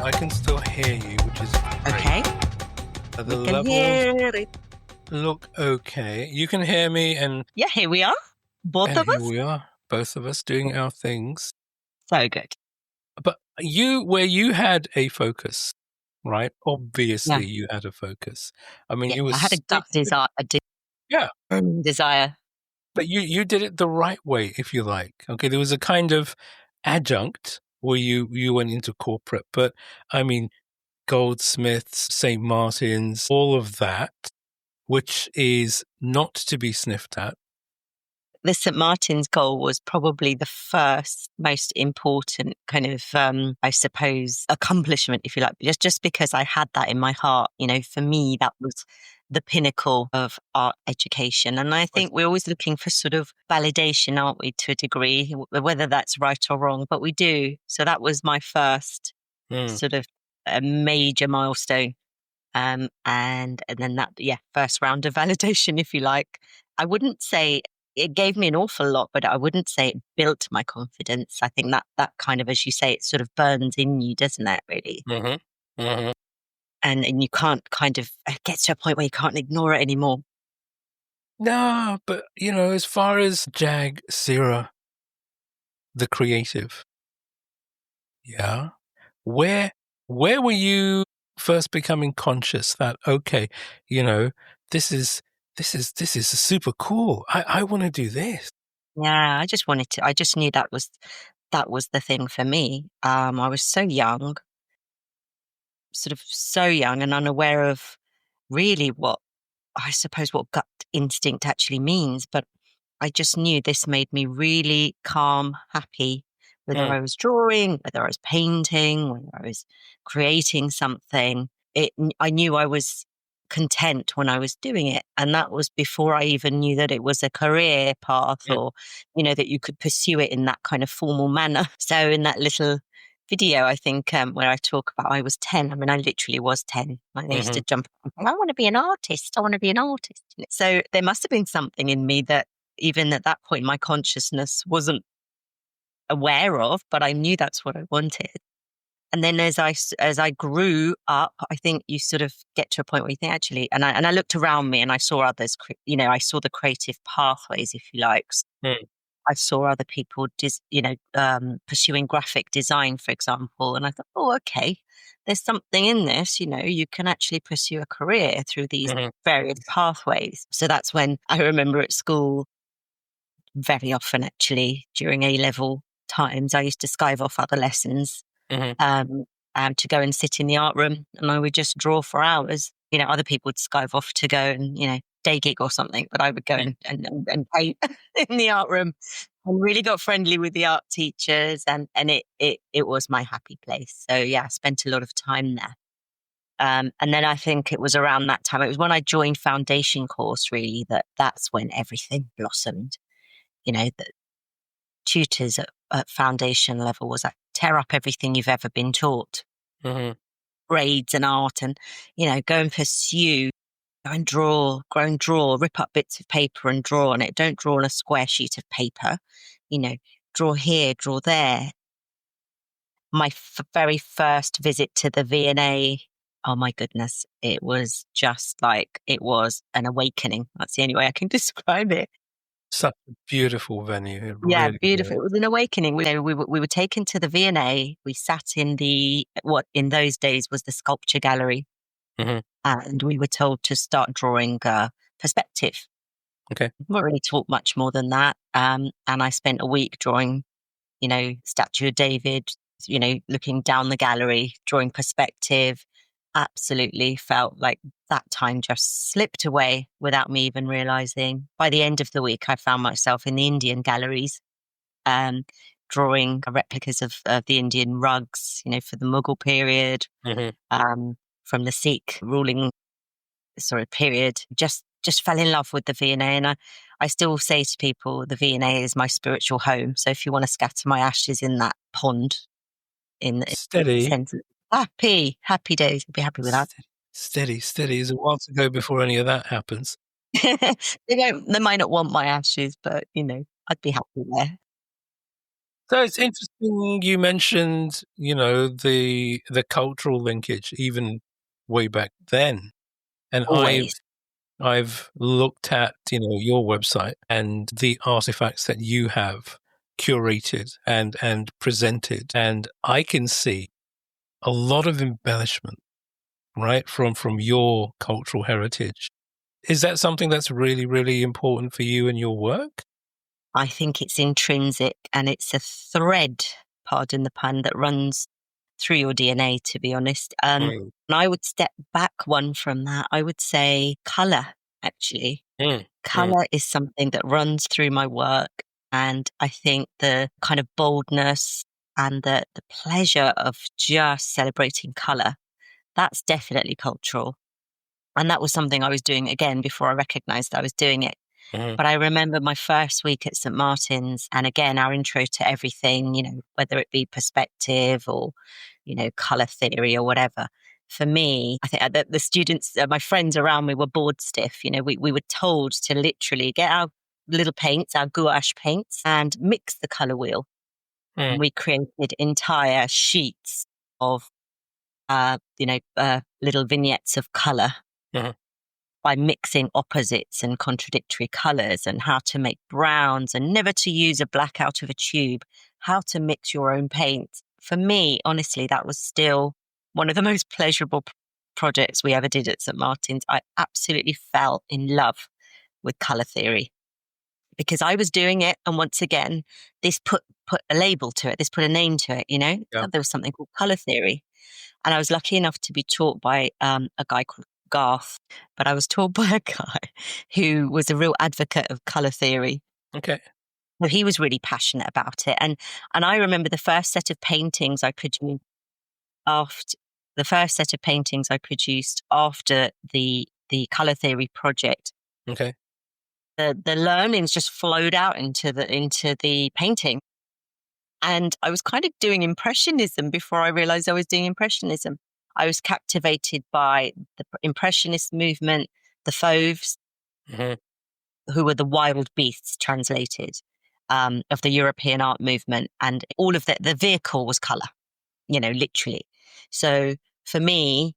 I can still hear you, which is great. Okay. The We can levels hear it. look okay. You can hear me, and Yeah, here we are. Both of here us. we are, both of us doing our things. So good. But where you had a focus, right? Obviously, you had a focus. I mean, Yeah, you were I had a gut desire. yeah, Desire. but you did it the right way, if you like. Okay, there was a kind of adjunct where you went into corporate, but I mean, Goldsmiths, St. Martin's, all of that, which is not to be sniffed at. The St. Martin's goal was probably the first most important kind of, I suppose, accomplishment, if you like, just because I had that in my heart. You know, for me, that was the pinnacle of art education. And I think we're always looking for sort of validation, aren't we, to a degree, whether that's right or wrong, but we do. So that was my first sort of a major milestone. And then that, first round of validation, if you like. I wouldn't say it gave me an awful lot, but I wouldn't say it built my confidence. I think that kind of, as you say, it sort of burns in you, doesn't it, really? Mm-hmm. Mm-hmm. And you can't kind of, it gets to a point where you can't ignore it anymore. No, but as far as Jag Sihra, the creative, yeah, where were you first becoming conscious that this is super cool. I want to do this. Yeah, I just knew that was the thing for me. I was so young, sort of so young and unaware of really what gut instinct actually means. But I just knew this made me really calm, happy, whether I was drawing, whether I was painting, whether I was creating something. I knew I was content when I was doing it. And that was before I even knew that it was a career path or, that you could pursue it in that kind of formal manner. So in that little video, I think, where I talk about I was 10. I mean, I literally was 10. I used to jump up and, I want to be an artist. I want to be an artist. So there must have been something in me that even at that point, my consciousness wasn't aware of, but I knew that's what I wanted. And then as I grew up, I think you sort of get to a point where you think actually, and I looked around me and I saw others, I saw the creative pathways, if you like. I saw other people, pursuing graphic design, for example. And I thought, oh, okay, there's something in this, you can actually pursue a career through these various pathways. So that's when I remember at school, very often actually during A-level times, I used to skive off other lessons to go and sit in the art room, and I would just draw for hours. Other people would skive off to go and, day gig or something, but I would go and paint in the art room and really got friendly with the art teachers, and it was my happy place. So yeah, I spent a lot of time there. And then I think it was around that time, it was when I joined foundation course really, that's when everything blossomed. The tutors at foundation level was like, tear up everything you've ever been taught. Grades and art, and, go and pursue, go and draw, rip up bits of paper and draw on it. Don't draw on a square sheet of paper, draw here, draw there. My very first visit to the V&A, oh my goodness, it was just like, it was an awakening. That's the only way I can describe it. Such a beautiful venue. Yeah, beautiful. It was an awakening. We were taken to the V&A. We sat in what in those days was the sculpture gallery. And we were told to start drawing perspective. Okay. Not really taught much more than that. And I spent a week drawing, statue of David, looking down the gallery, drawing perspective. Absolutely felt like that time just slipped away without me even realizing. By the end of the week, I found myself in the Indian galleries, drawing replicas of the Indian rugs, for the Mughal period, from the Sikh ruling period. Just fell in love with the V&A, and I still say to people, the V&A is my spiritual home. So if you want to scatter my ashes in that pond, in steady. Happy days. I'd be happy with that. Steady. There's a while to go before any of that happens. They might not want my ashes, but I'd be happy there. So it's interesting you mentioned, the cultural linkage even way back then. And Always. I've looked at, your website and the artifacts that you have curated and presented, and I can see a lot of embellishment, right, from your cultural heritage. Is that something that's really, really important for you in your work? I think it's intrinsic and it's a thread, pardon the pun, that runs through your DNA, to be honest. Mm, And I would step back one from that. I would say color, actually. mm, mm, Color is something that runs through my work. And I think the kind of boldness and the pleasure of just celebrating color, that's definitely cultural. And that was something I was doing again before I recognized that I was doing it. mm, But I remember my first week at St. Martin's, and again, our intro to everything, whether it be perspective or, color theory or whatever. For me, I think that the students, my friends around me were bored stiff. We were told to literally get our little paints, our gouache paints, and mix the color wheel. And mm, we created entire sheets of, little vignettes of color mm, by mixing opposites and contradictory colors, and how to make browns and never to use a black out of a tube, how to mix your own paint. For me, honestly, that was still one of the most pleasurable projects we ever did at St. Martin's. I absolutely fell in love with color theory because I was doing it. And once again, this put a label to it. This put a name to it, yeah. There was something called color theory. And I was lucky enough to be taught by a guy called Garth, but I was taught by a guy who was a real advocate of color theory. Okay. So he was really passionate about it. And I remember the first set of paintings I produced after the color theory project. Okay. The learnings just flowed out into the painting. And I was kind of doing impressionism before I realized I was doing impressionism. I was captivated by the impressionist movement, the fauves, Hmm. who were the wild beasts translated, of the European art movement. And all of the vehicle was color, literally. So for me,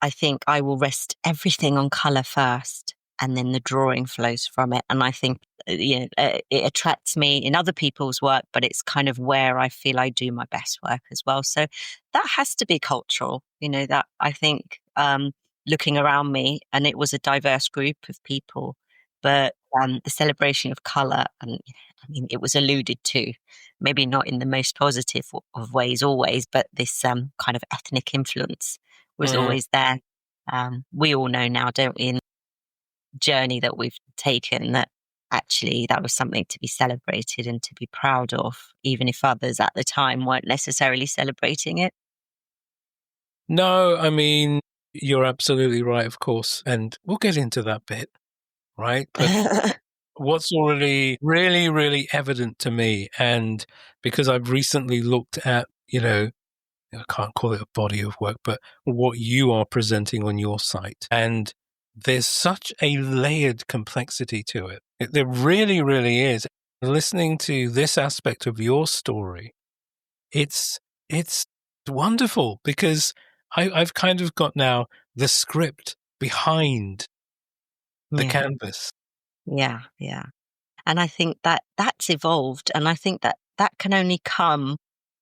I think I will rest everything on color first, and then the drawing flows from it. And I think, it attracts me in other people's work, but it's kind of where I feel I do my best work as well. So that has to be cultural, that I think, looking around me, and it was a diverse group of people, but the celebration of color, and I mean, it was alluded to, maybe not in the most positive of ways always, but this kind of ethnic influence was Hmm. always there. We all know now, don't we, in the journey that we've taken, that actually that was something to be celebrated and to be proud of, even if others at the time weren't necessarily celebrating it. No, I mean, you're absolutely right, of course. And we'll get into that bit, right? But what's already really, really evident to me, and because I've recently looked at, I can't call it a body of work, but what you are presenting on your site. And there's such a layered complexity to it. There really, really is. Listening to this aspect of your story, it's wonderful because I've kind of got now the script behind the Yeah, canvas. yeah, yeah. And I think that that's evolved. And I think that that can only come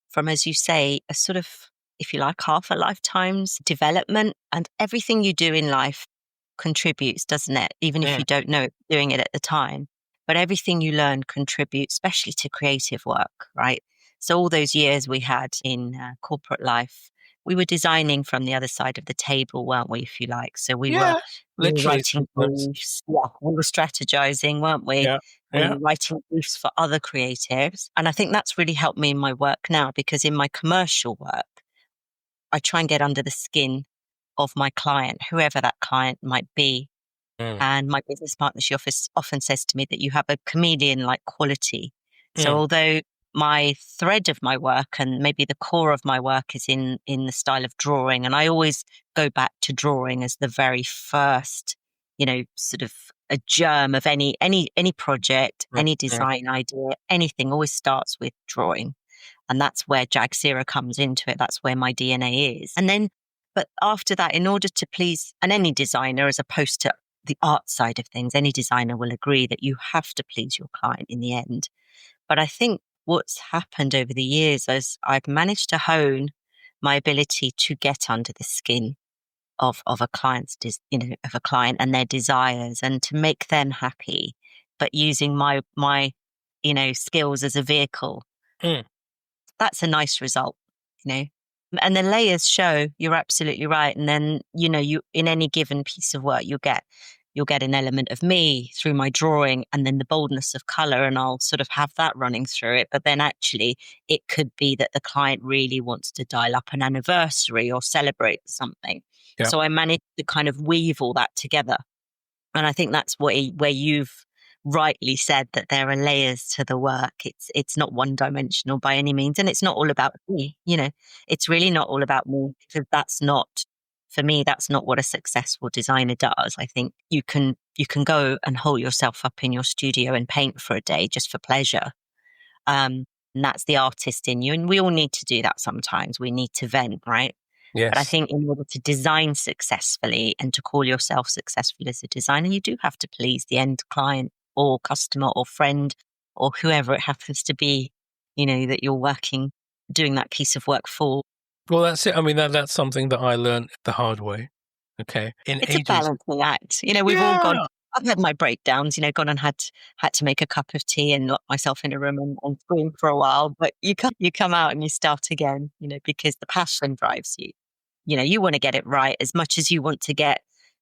from, as you say, a sort of, if you like, half a lifetime's development. And everything you do in life contributes, doesn't it? Even if Mm, you don't know doing it at the time. But everything you learn contributes, especially to creative work, right? So all those years we had in corporate life, we were designing from the other side of the table, weren't we, if you like? So yeah, we were literally writing sometimes. briefs. Yeah, we were strategizing, weren't we? Yeah, We yeah. were writing briefs for other creatives. And I think that's really helped me in my work now, because in my commercial work, I try and get under the skin of my client, whoever that client might be. Mm, And my business partner, she often says to me that you have a chameleon like quality. So mm, although my thread of my work and maybe the core of my work is in the style of drawing, and I always go back to drawing as the very first, sort of a germ of any project, mm, any mm, design idea, anything always starts with drawing. And that's where Jag Sihra comes into it. That's where my DNA is. And then, but after that, in order to please, and any designer, as opposed to the art side of things, any designer will agree that you have to please your client in the end. But I think what's happened over the years is I've managed to hone my ability to get under the skin of a client's, of a client and their desires, and to make them happy, but using my skills as a vehicle. Mm. That's a nice result, and the layers show. You're absolutely right. And then, you, in any given piece of work, you'll get an element of me through my drawing, and then the boldness of color, and I'll sort of have that running through it. But then actually it could be that the client really wants to dial up an anniversary or celebrate something. Yeah. So I managed to kind of weave all that together. And I think that's where you've rightly said that there are layers to the work. It's not one dimensional by any means. And it's not all about me, it's really not all about me, because for me, that's not what a successful designer does. I think you can go and hole yourself up in your studio and paint for a day just for pleasure. And that's the artist in you. And we all need to do that sometimes. We need to vent, right? Yes. But I think in order to design successfully and to call yourself successful as a designer, you do have to please the end client or customer or friend or whoever it happens to be, that you're doing that piece of work for. Well, that's it. I mean, that's something that I learned the hard way. Okay. It's a balancing act. We've all gone. I've had my breakdowns, gone and had to make a cup of tea and lock myself in a room and scream for a while. But you come out and you start again, because the passion drives you. You want to get it right as much as you want to get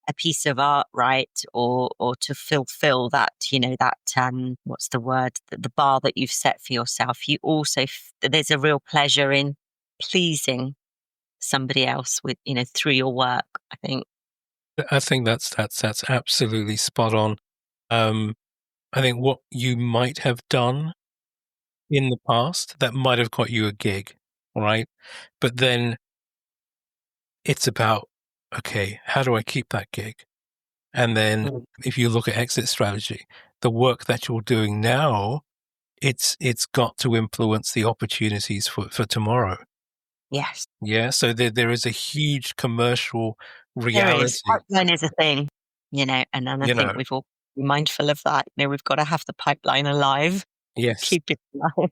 a piece of art right, or to fulfill that, what's the word, the bar that you've set for yourself. You also, there's a real pleasure in pleasing somebody else with, through your work, I think. I think that's absolutely spot on. I think what you might have done in the past, that might have got you a gig, right? But then it's about, okay, how do I keep that gig? And then if you look at exit strategy, the work that you're doing now, it's got to influence the opportunities for tomorrow. Yes. Yeah. So there is a huge commercial reality. There is. Pipeline is a thing, and I think we've all been mindful of that. We've got to have the pipeline alive. Yes. Keep it alive.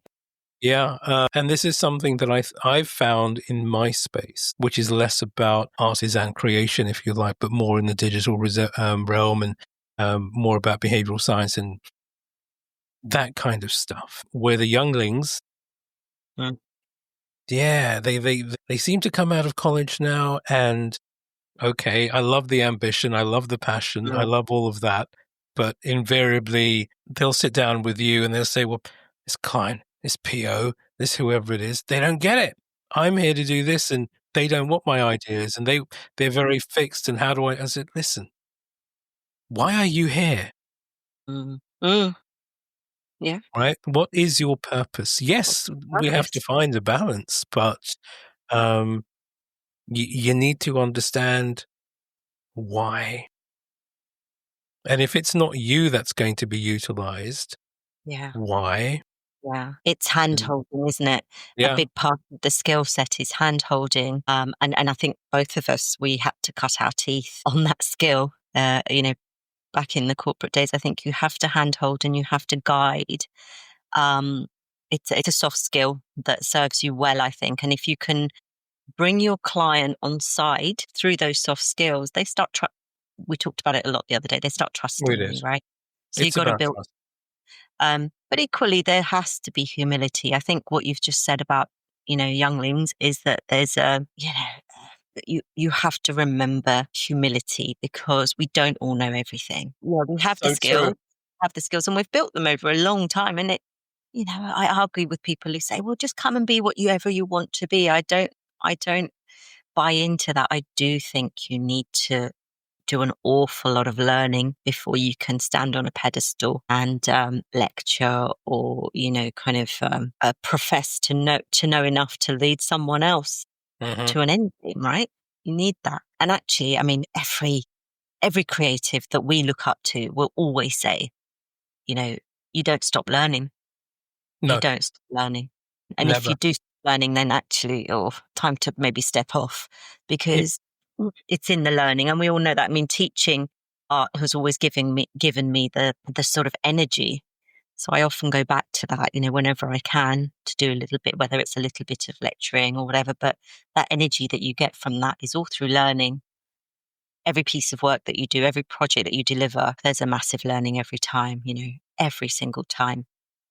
Yeah, and this is something that I've found in my space, which is less about artisan creation, if you like, but more in the digital realm, and more about behavioral science and that kind of stuff, where the younglings, they seem to come out of college now, and okay, I love the ambition, I love the passion, I love all of that, but invariably they'll sit down with you and they'll say, well, this client, this PO, this whoever it is, they don't get it. I'm here to do this, and they don't want my ideas, and they're very fixed. And how do I said, listen, why are you here? Yeah. Right? What is your purpose? Yes, we have to find a balance, but you need to understand why. And if it's not you that's going to be utilized, why? Yeah, it's hand-holding, isn't it? Yeah. A big part of the skill set is hand-holding. And I think both of us, we had to cut our teeth on that skill. Back in the corporate days, I think you have to hand-hold and you have to guide. It's a soft skill that serves you well, I think. And if you can bring your client on side through those soft skills, they start we talked about it a lot the other day. They start trusting you, right? So you've got to build. But equally, there has to be humility. I think what you've just said about, younglings is that there's you have to remember humility, because we don't all know everything. Yeah, we have the skills, and we've built them over a long time. And I argue with people who say, well, just come and be whatever you want to be. I don't buy into that. I do think you need to do an awful lot of learning before you can stand on a pedestal and lecture, or profess to know enough to lead someone else to an end game, right? You need that. And actually, I mean, every creative that we look up to will always say, you don't stop learning. No. You don't stop learning. And if Never. you do stop learning, then actually, time to maybe step off, It, because it's in the learning. And we all know that. I mean, teaching art has always given me the sort of energy. So I often go back to that, whenever I can, to do a little bit, whether it's a little bit of lecturing or whatever. But that energy that you get from that is all through learning. Every piece of work that you do, every project that you deliver, there's a massive learning every time, every single time.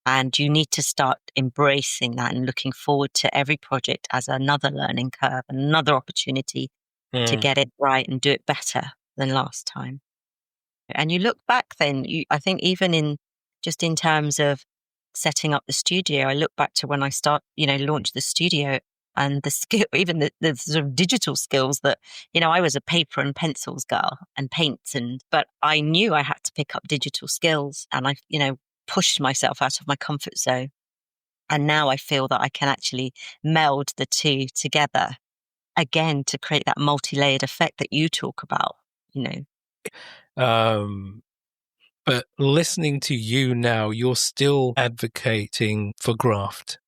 And you need to start embracing that and looking forward to every project as another learning curve, another opportunity to mm, get it right and do it better than last time. And you look back then, I think even in terms of setting up the studio, I look back to when I launched the studio, and the skill, even the sort of digital skills that, I was a paper and pencils girl and paints, but I knew I had to pick up digital skills, and I, pushed myself out of my comfort zone. And now I feel that I can actually meld the two together again to create that multi-layered effect that you talk about, um, but listening to you now, you're still advocating for graft,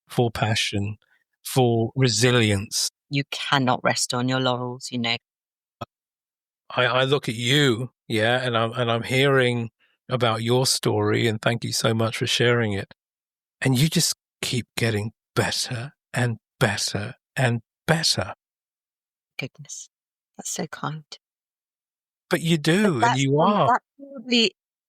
for passion, for resilience. You cannot rest on your laurels, I look at you, yeah, and I'm hearing about your story, and thank you so much for sharing it. And you just keep getting better and better and better. Goodness, that's so kind. But you But do, and you are.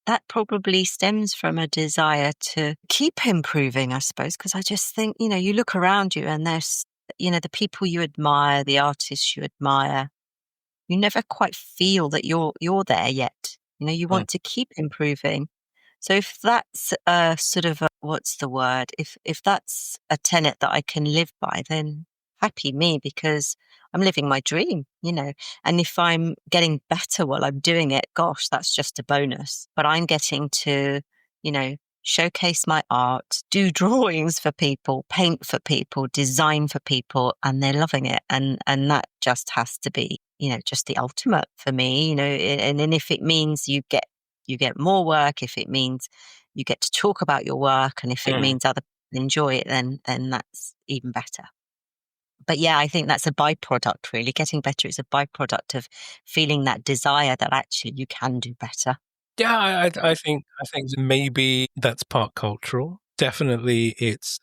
that probably stems from a desire to keep improving, I suppose, because I just think, you look around you and there's, the people you admire, the artists you admire, you never quite feel that you're there yet. You Mm, want to keep improving. So if that's a sort of what's the word? If that's a tenet that I can live by, then happy me, because I'm living my dream, And if I'm getting better while I'm doing it, gosh, that's just a bonus. But I'm getting to, showcase my art, do drawings for people, paint for people, design for people, and they're loving it. And that just has to be, just the ultimate for me, and if it means you get more work, if it means you get to talk about your work, and if it mm. means other people enjoy it, then that's even better. But yeah, I think that's a byproduct, really. Getting better is a byproduct of feeling that desire that actually you can do better. Yeah, I think maybe that's part cultural. Definitely, it's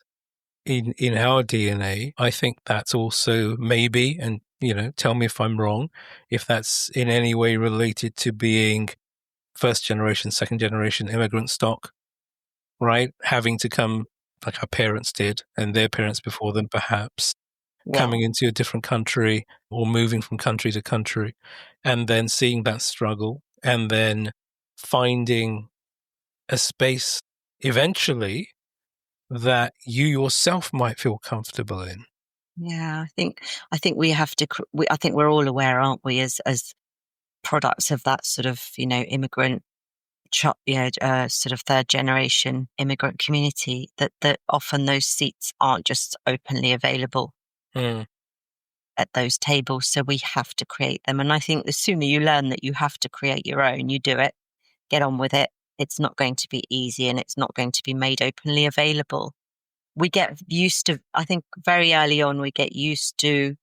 in our DNA. I think that's also maybe, and tell me if I'm wrong, if that's in any way related to being first generation, second generation immigrant stock, right? Having to come like our parents did and their parents before them, perhaps Yeah. coming into a different country or moving from country to country, and then seeing that struggle, and then finding a space eventually that you yourself might feel comfortable in. Yeah, I think we have to. I think we're all aware, aren't we, as products of that sort of immigrant, sort of third generation immigrant community, that often those seats aren't just openly available Mm. at those tables. So we have to create them. And I think the sooner you learn that you have to create your own, you do it, get on with it. It's not going to be easy, and it's not going to be made openly available. We get used to, I think very early on, we get used to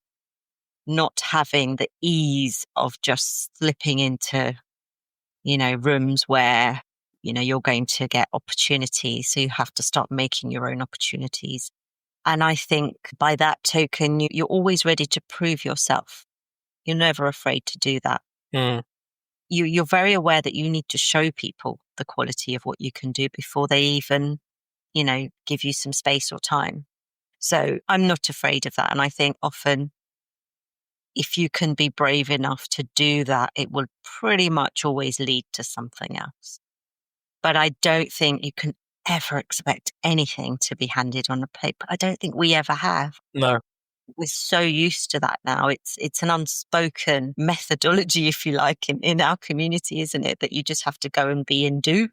not having the ease of just slipping into, rooms where, you're going to get opportunities. So you have to start making your own opportunities. And I think by that token, you're always ready to prove yourself. You're never afraid to do that. Mm. You're very aware that you need to show people the quality of what you can do before they even, give you some space or time. So I'm not afraid of that. And I think often, if you can be brave enough to do that, it will pretty much always lead to something else. But I don't think you can ever expect anything to be handed on a plate. But I don't think we ever have. No, We're so used to that now. It's an unspoken methodology, if you like, in our community, isn't it? That you just have to go and be and do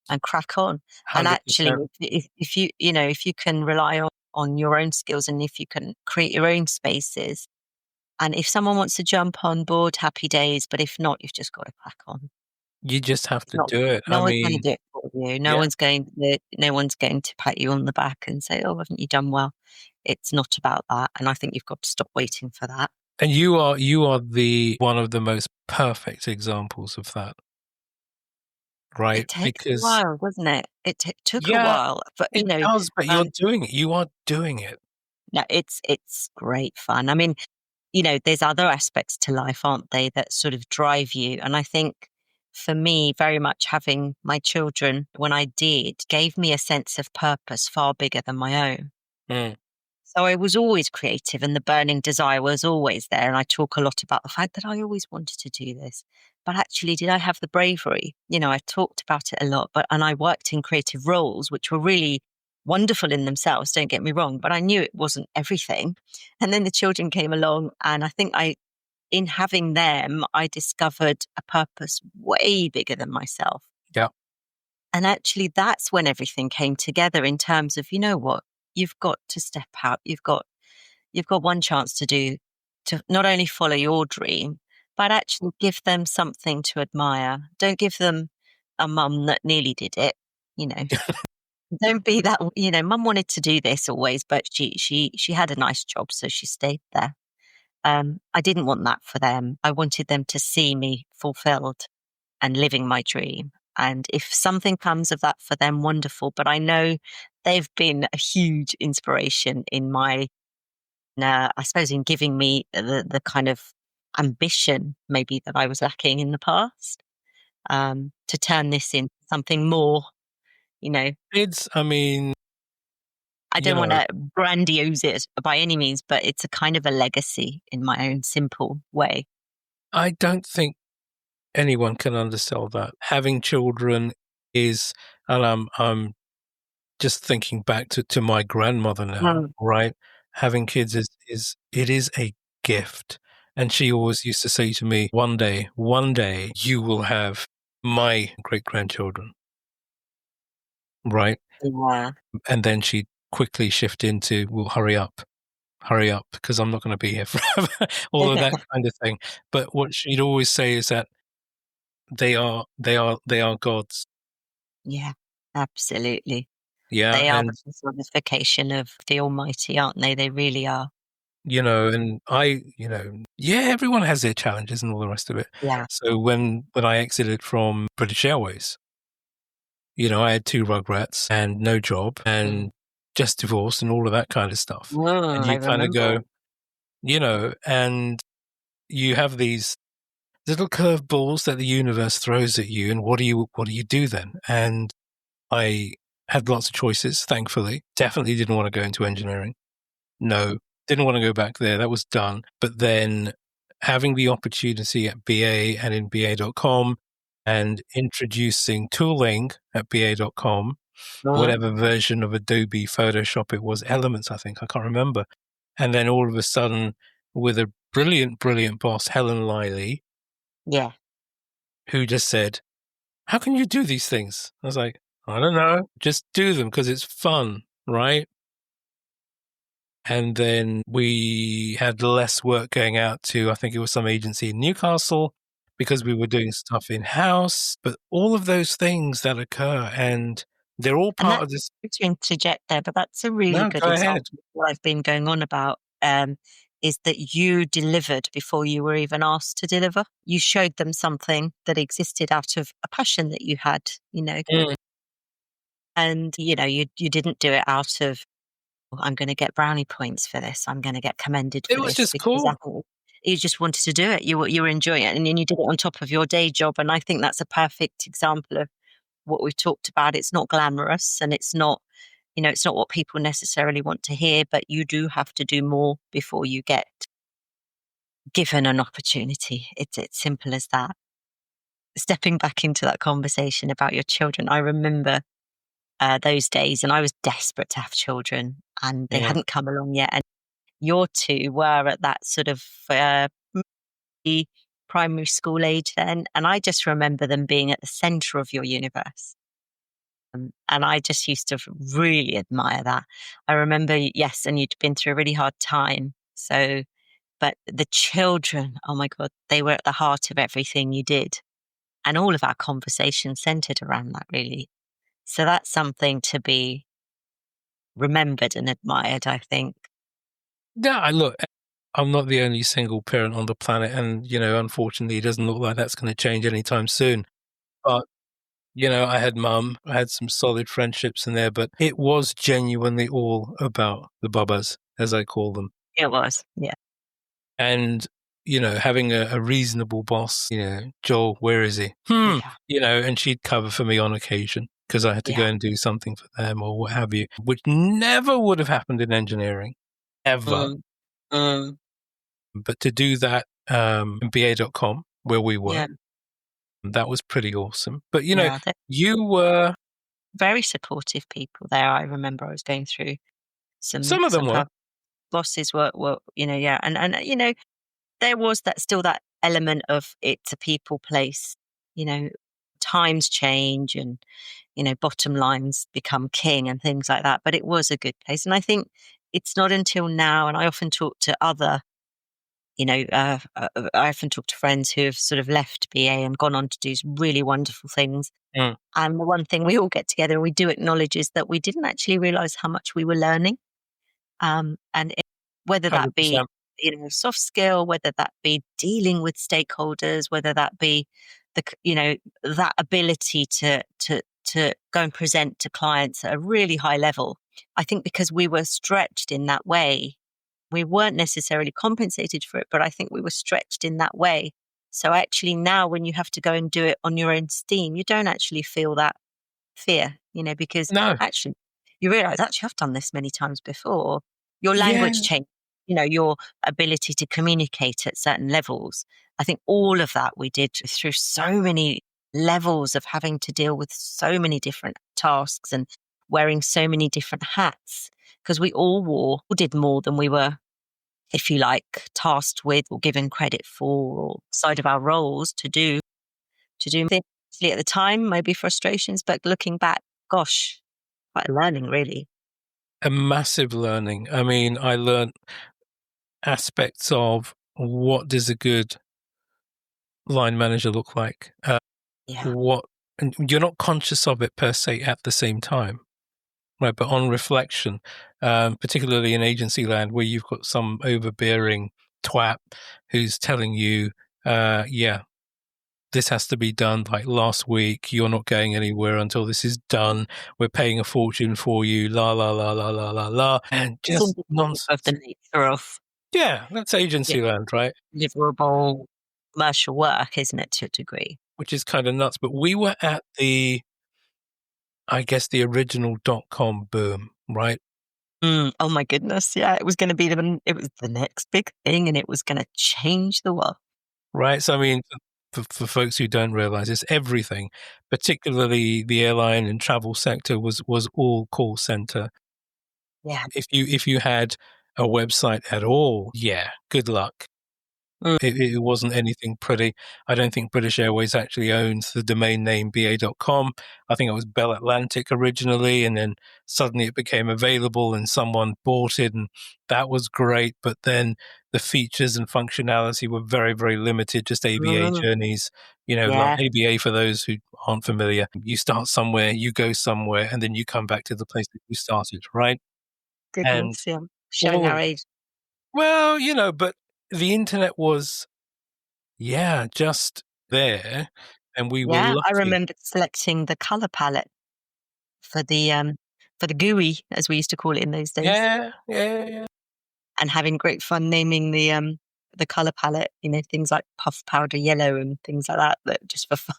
and crack on. And actually, 100%. if you can rely on your own skills, and if you can create your own spaces, and if someone wants to jump on board, happy days. But if not, you've just got to crack on. You just have It's to not, do it. I no one's going to mean, do it. of you. Yeah. No one's going to pat you on the back and say, "Oh, haven't you done well?" It's not about that, and I think you've got to stop waiting for that. And you are the one of the most perfect examples of that, right? It takes a Because while, doesn't it? Took a yeah, while, but, it does, but you're um, doing it. You are doing it. no, it's great fun. I mean, there's other aspects to life, aren't they, that sort of drive you. And I think for me, very much having my children when I did gave me a sense of purpose far bigger than my own. Mm. So I was always creative and the burning desire was always there. And I talk a lot about the fact that I always wanted to do this. But actually, did I have the bravery? I talked about it a lot, and I worked in creative roles, which were really wonderful in themselves, don't get me wrong, but I knew it wasn't everything. And then the children came along, and I think in having them, I discovered a purpose way bigger than myself. Yeah. And actually, that's when everything came together in terms of, you know what, you've got to step out. You've got one chance to not only follow your dream, but actually give them something to admire. Don't give them a mum that nearly did it. You know, don't be that. Mum wanted to do this always, but she had a nice job, so she stayed there. I didn't want that for them. I wanted them to see me fulfilled and living my dream. And if something comes of that for them, wonderful. But I know they've been a huge inspiration in I suppose, in giving me the kind of ambition maybe that I was lacking in the past, to turn this into something more, you know, I mean, I you don't want know, to grandiose it by any means, but it's a kind of a legacy in my own simple way. I don't think anyone can undersell that. Having children is, and I'm just thinking back to my grandmother now, Mm. right? Having kids is a gift. And she always used to say to me, one day you will have my great grandchildren, right? Yeah. And then she'd quickly shift into, well, hurry up, because I'm not going to be here forever, all of that kind of thing. But what she'd always say is that they are gods. Yeah, absolutely. Yeah. They are the And personification of the Almighty, aren't they? They really are. and yeah, everyone has their challenges and all the rest of it. Yeah. So when I exited from British Airways, I had two rugrats and no job Mm. and just divorced and all of that kind of stuff. And I you kind of remember. go, and you have these little curveballs that the universe throws at you, and what do you do then? And I had lots of choices, thankfully. Definitely didn't want to go into engineering. No, didn't want to go back there. That was done. But then having the opportunity at BA and in BA.com and introducing tooling at BA.com, Mm. whatever version of Adobe Photoshop it was, Elements, I think, I can't remember. And then all of a sudden, with a brilliant, brilliant boss, Helen Liley, Yeah. who just said, "How can you do these things?" I was like, "I don't know. Just do them because it's fun, right?" And then we had less work going out to, I think it was some agency in Newcastle, because we were doing stuff in house. But all of those things that occur, and they're all And part that's of this. to interject there, but that's a really No, good go ahead. example of what I've been going on about, is that you delivered before you were even asked to deliver. You showed them something that existed out of a passion that you had, Mm. and you didn't do it out of, "Oh, I'm going to get brownie points for this. I'm going to get commended It for was this," just because cool. you just wanted to do it. You were enjoying it, and then you did it on top of your day job. And I think that's a perfect example of what we've talked about. It's not glamorous, and it's not what people necessarily want to hear, but you do have to do more before you get given an opportunity. It's simple as that. Stepping back into that conversation about your children, I remember those days, and I was desperate to have children, and they Mm. hadn't come along yet. And your two were at that sort of maybe primary school age then, and I just remember them being at the centre of your universe. And I just used to really admire that. I remember, yes, and you'd been through a really hard time. So, but the children, oh my God, they were at the heart of everything you did. And all of our conversation centered around that, really. So that's something to be remembered and admired, I think. Yeah, look, I'm not the only single parent on the planet, and unfortunately, it doesn't look like that's going to change anytime soon. But I had mum, I had some solid friendships in there, but it was genuinely all about the bubbas, as I call them. It was, yeah. And, having a reasonable boss, Joel, where is he? Yeah, And she'd cover for me on occasion because I had to go yeah. and do something for them or what have you, which never would have happened in engineering, ever. Mm, mm, But to do that in BA.com, where we were, yeah, that was pretty awesome. But, yeah. They're you were, very supportive people there. I remember I was going through some some of them some were. tough bosses were, yeah. And there was that element of it's a people place, you know, times change and, bottom lines become king and things like that. But it was a good place. And I think it's not until now, and I often talk to other, I often talk to friends who have sort of left BA and gone on to do really wonderful things. Mm, And the one thing we all get together and we do acknowledge is that we didn't actually realize how much we were learning. Whether that be, 100%. soft skill, whether that be dealing with stakeholders, whether that be that ability to go and present to clients at a really high level. I think because we were stretched in that way, we weren't necessarily compensated for it, but I think we were stretched in that way. So actually now when you have to go and do it on your own steam, you don't actually feel that fear, because No. actually you realize, actually, I've done this many times before. Your Yeah. language change, your ability to communicate at certain levels. I think all of that we did through so many levels of having to deal with so many different tasks and wearing so many different hats because we all did more than we were, if you like, tasked with or given credit for or side of our roles to do things at the time, maybe frustrations, but looking back, gosh, quite a learning really. A massive learning. I mean, I learned aspects of what does a good line manager look like? Yeah. What, and you're not conscious of it per se at the same time, right? But on reflection, particularly in agency land where you've got some overbearing twat who's telling you, yeah, this has to be done like last week. You're not going anywhere until this is done. We're paying a fortune for you. La la la la la la la, and It's just indicative of the nonsense. nature of Yeah, that's yeah, agency land, right? deliverable commercial work, isn't it, to a degree? Which is kind of nuts. But we were at I guess, the original .com boom, right? Oh my goodness, yeah, it was the next big thing, and it was going to change the world. Right. So, I mean, for folks who don't realize, it's everything, particularly the airline and travel sector was all call center. Yeah. If you had a website at all, yeah, good luck. Mm, It wasn't anything pretty. I don't think British Airways actually owns the domain name BA.com. I think it was Bell Atlantic originally, and then suddenly it became available and someone bought it, and that was great. But then the features and functionality were very, very limited, just ABA mm, journeys. Like yeah, ABA, for those who aren't familiar, you start somewhere, you go somewhere, and then you come back to the place that you started, right? And goodness, yeah. Showing our all, age. well, but the internet was, yeah, just there, and we were Yeah, I lucky. remember selecting the color palette for the GUI, as we used to call it in those days, Yeah, yeah, yeah. and having great fun naming the color palette, things like puff powder yellow and things like that just for fun.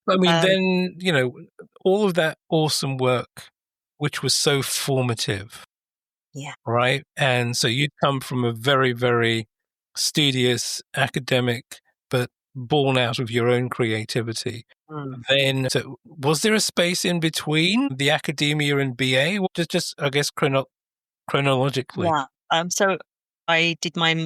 I mean, Um, then, all of that awesome work, which was so formative, yeah. right? And so you'd come from a very, very studious academic, but born out of your own creativity. Mm. Then, so was there a space in between the academia and BA? Just I guess, chronologically. Yeah. So I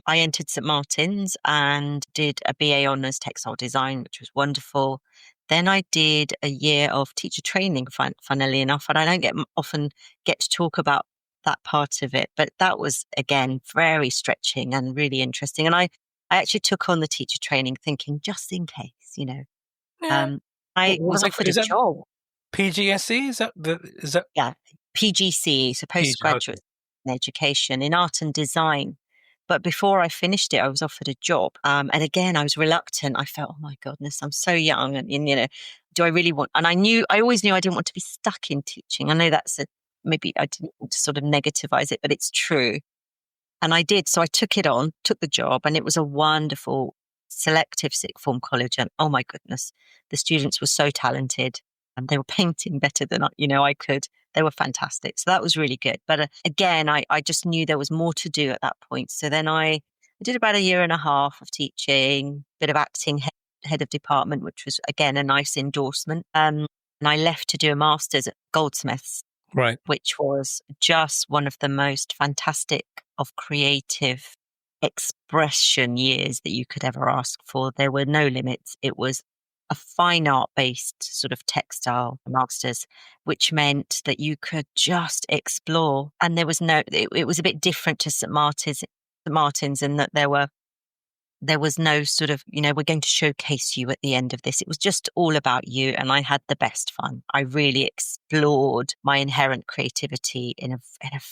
entered St Martin's and did a BA honours textile design, which was wonderful. Then I did a year of teacher training, funnily enough, and I don't often get to talk about that part of it, but that was again very stretching and really interesting. And I actually took on the teacher training thinking just in case, Yeah. um, I What do was they offered call, a is that job. PGSE? Is that Yeah, PGCE, so postgraduate in education in art and design. But before I finished it, I was offered a job. And again, I was reluctant. I felt, oh my goodness, I'm so young. And, do I really want? And I always knew I didn't want to be stuck in teaching. I know maybe I didn't want to sort of negativize it, but it's true. And I did. So I took it on, took the job, and it was a wonderful selective sixth form college. And oh my goodness, the students were so talented and they were painting better than I could. They were fantastic. So that was really good. But again, I just knew there was more to do at that point. So then I did about a year and a half of teaching, bit of acting, head of department, which was again a nice endorsement. And I left to do a master's at Goldsmiths. right? Which was just one of the most fantastic of creative expression years that you could ever ask for. There were no limits. It was a fine art based sort of textile masters, which meant that you could just explore. And there was it was a bit different to St. Martin's in that there was no sort of, we're going to showcase you at the end of this. It was just all about you. And I had the best fun. I really explored my inherent creativity in a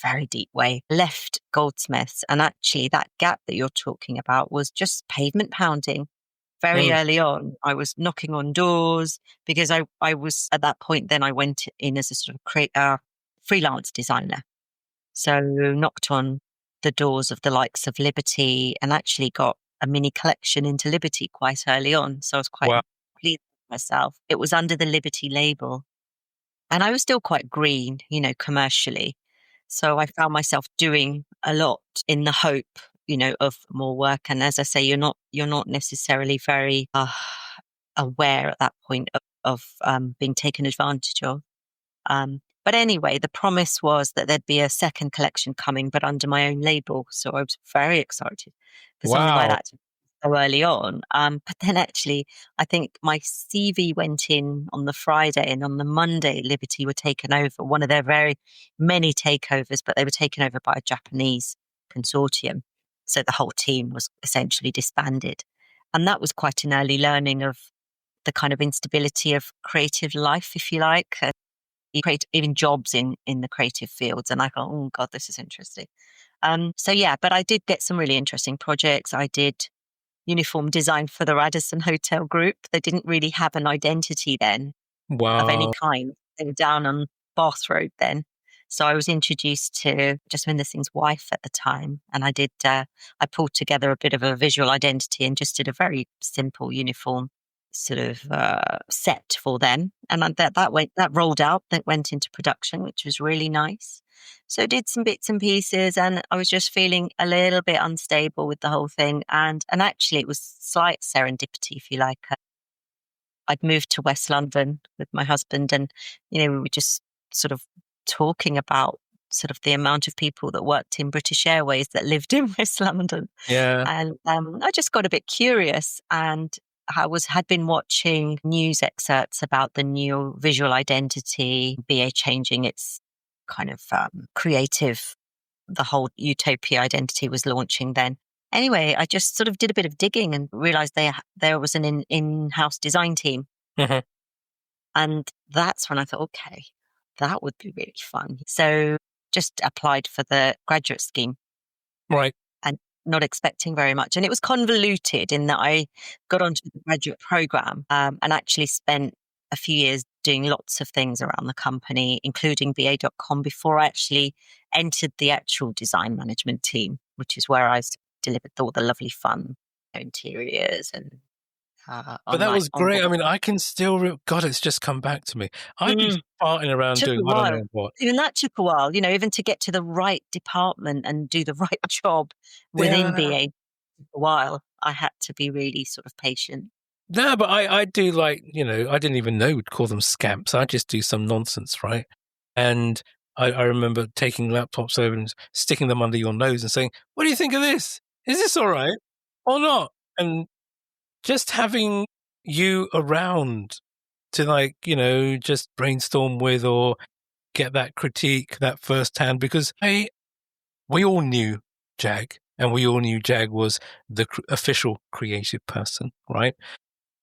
very deep way. Left Goldsmiths. And actually that gap that you're talking about was just pavement pounding. Very early on, I was knocking on doors because I was at that point, then I went in as a sort of freelance designer. So knocked on the doors of the likes of Liberty and actually got a mini collection into Liberty quite early on. So I was quite pleased with myself. It was under the Liberty label. And I was still quite green, commercially. So I found myself doing a lot in the hope, of more work. And as I say, you're not necessarily very aware at that point of being taken advantage of. But anyway, the promise was that there'd be a second collection coming, but under my own label. So I was very excited for something like that so early on. But then actually, I think my CV went in on the Friday, and on the Monday, Liberty were taken over. One of their very many takeovers, but they were taken over by a Japanese consortium. So the whole team was essentially disbanded. And that was quite an early learning of the kind of instability of creative life, if you like. Even jobs in the creative fields. And I thought, oh God, this is interesting. So yeah, but I did get some really interesting projects. I did uniform design for the Radisson Hotel Group. They didn't really have an identity then of any kind. They were down on Bath Road then. So I was introduced to Jasmine the Singh's wife at the time. And I pulled together a bit of a visual identity and just did a very simple uniform sort of set for them. And that rolled out, that went into production, which was really nice. So did some bits and pieces, and I was just feeling a little bit unstable with the whole thing. And actually it was slight serendipity, if you like. I'd moved to West London with my husband, and, we were just sort of talking about sort of the amount of people that worked in British Airways that lived in West London. Yeah. And I just got a bit curious, and had been watching news excerpts about the new visual identity, BA changing its kind of creative, the whole Utopia identity was launching then. Anyway, I just sort of did a bit of digging and realized there was an in-house design team. Mm-hmm. And that's when I thought, okay, that would be really fun. So just applied for the graduate scheme. Right. And not expecting very much. And it was convoluted in that I got onto the graduate program and actually spent a few years doing lots of things around the company, including BA.com, before I actually entered the actual design management team, which is where I delivered all the lovely fun interiors and but that was great. I mean, I can still God, it's just come back to me. I've been farting around doing I don't know what. Even that took a while, even to get to the right department and do the right job within BA. A while, I had to be really sort of patient. No, but I do I didn't even know we'd call them scamps. I just do some nonsense, right? And I remember taking laptops over and sticking them under your nose and saying, "What do you think of this? Is this all right or not?" And just having you around to just brainstorm with or get that critique, that firsthand, because we all knew Jag, and we all knew Jag was the official creative person, right?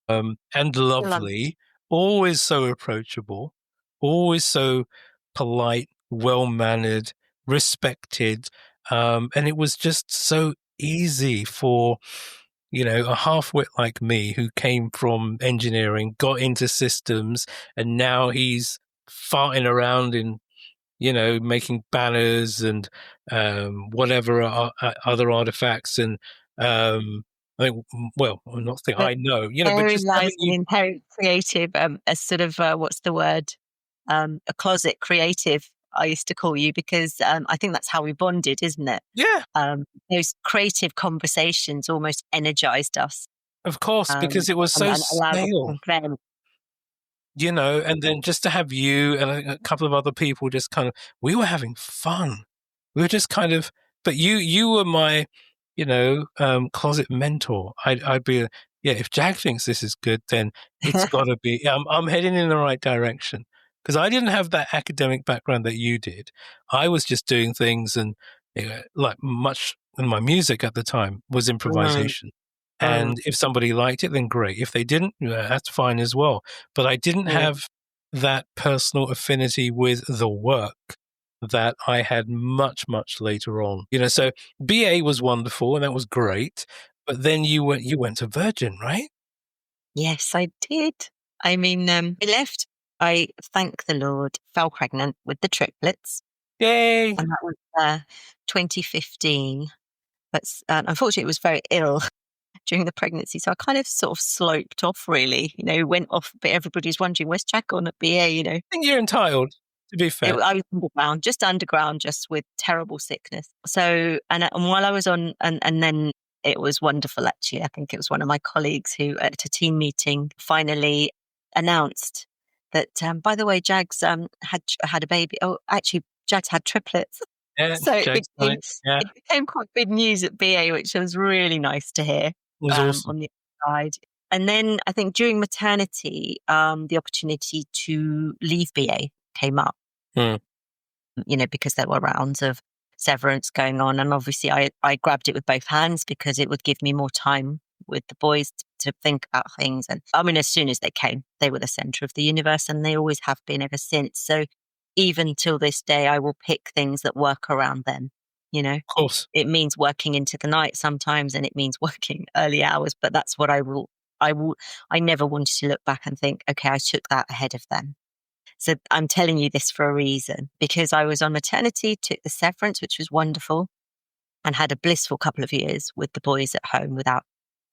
And lovely, always so approachable, always so polite, well-mannered, respected. And it was just so easy for, a half-wit like me who came from engineering, got into systems, and now he's farting around in, making banners and whatever other artifacts. And I think, well, I'm not saying I know, but Therein just having lies an you, inherent creative, a sort of, what's the word? A closet creative, I used to call you, because I think that's how we bonded, isn't it? yeah, Those creative conversations almost energized us, of course, because it was so and allowed us to stale. vent. And then just to have you and a couple of other people just kind of, we were having fun. We were just kind of, but you were my, closet mentor. I'd be, yeah, if Jag thinks this is good, then it's got to be, I'm heading in the right direction. Because I didn't have that academic background that you did. I was just doing things, and like much in my music at the time was Mm, improvisation. mm, And if somebody liked it, then great. If they didn't, that's fine as well. But I didn't yeah. have that personal affinity with the work that I had much, much later on. So BA was wonderful and that was great. But then you went to Virgin, right? Yes, I did. I mean, I left. I, thank the Lord, fell pregnant with the triplets, Yay! and that was 2015. But unfortunately, it was very ill during the pregnancy. So I kind of sort of sloped off, really, went off, but everybody's wondering, where's Jack gone at BA? I think you're entitled, to be fair. I was underground, just with terrible sickness. So, and while I was on, and then it was wonderful, actually. I think it was one of my colleagues who at a team meeting finally announced that, by the way, Jags had a baby. Oh, actually, Jags had triplets. Yeah, So Jake's nice. Yeah, it became quite big news at BA, which was really nice to hear, it was awesome. on the side. And then I think during maternity, the opportunity to leave BA came up, Hmm. because there were rounds of severance going on. And obviously I grabbed it with both hands because it would give me more time with the boys to think about things. And I mean, as soon as they came, they were the center of the universe, and they always have been ever since. So even till this day, I will pick things that work around them. Of course. It means working into the night sometimes, and it means working early hours, but that's what I never wanted to look back and think, okay, I took that ahead of them. So I'm telling you this for a reason, because I was on maternity, took the severance, which was wonderful, and had a blissful couple of years with the boys at home without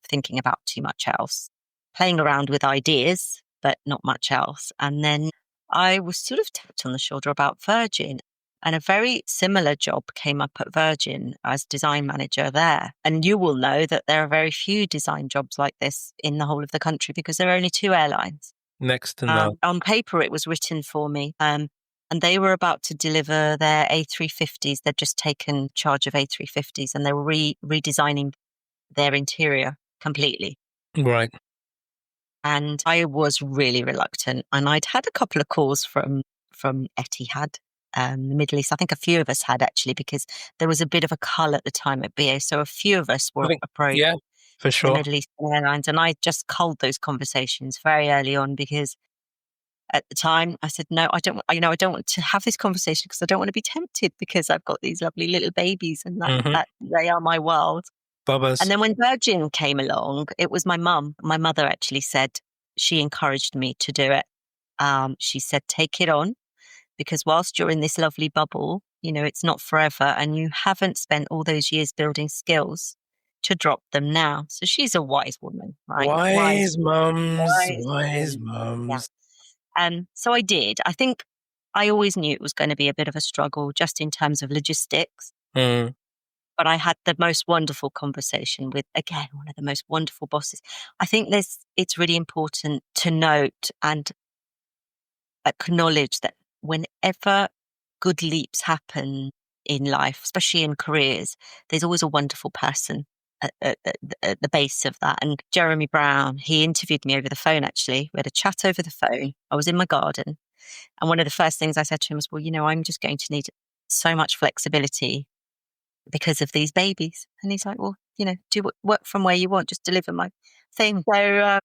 thinking about too much else, playing around with ideas, but not much else. And then I was sort of tapped on the shoulder about Virgin, and a very similar job came up at Virgin as design manager there. And you will know that there are very few design jobs like this in the whole of the country because there are only two airlines. Next to none. On paper, it was written for me. And they were about to deliver their A350s. They'd just taken charge of A350s, and they were redesigning their interior completely. Right. And I was really reluctant. And I'd had a couple of calls from Etihad, the Middle East. I think a few of us had, actually, because there was a bit of a cull at the time at BA. So a few of us I were think, approached yeah, for the sure. Middle Eastern Airlines. And I just culled those conversations very early on, because at the time I said, no, I don't want to have this conversation because I don't want to be tempted, because I've got these lovely little babies, and that they are my world. Bubba's. And then when Virgin came along, it was my mum. My mother actually said, she encouraged me to do it. She said, take it on, because whilst you're in this lovely bubble, it's not forever, and you haven't spent all those years building skills to drop them now. So she's a wise woman, right? Wise mums, Wise wise woman. Yeah. mums. So I did. I think I always knew it was going to be a bit of a struggle just in terms of logistics. Mm. But I had the most wonderful conversation with, again, one of the most wonderful bosses. I think it's really important to note and acknowledge that whenever good leaps happen in life, especially in careers, there's always a wonderful person at the base of that. And Jeremy Brown, he interviewed me over the phone, actually. We had a chat over the phone. I was in my garden. And one of the first things I said to him was, well, I'm just going to need so much flexibility because of these babies. And he's like, well, do work from where you want, just deliver my thing. So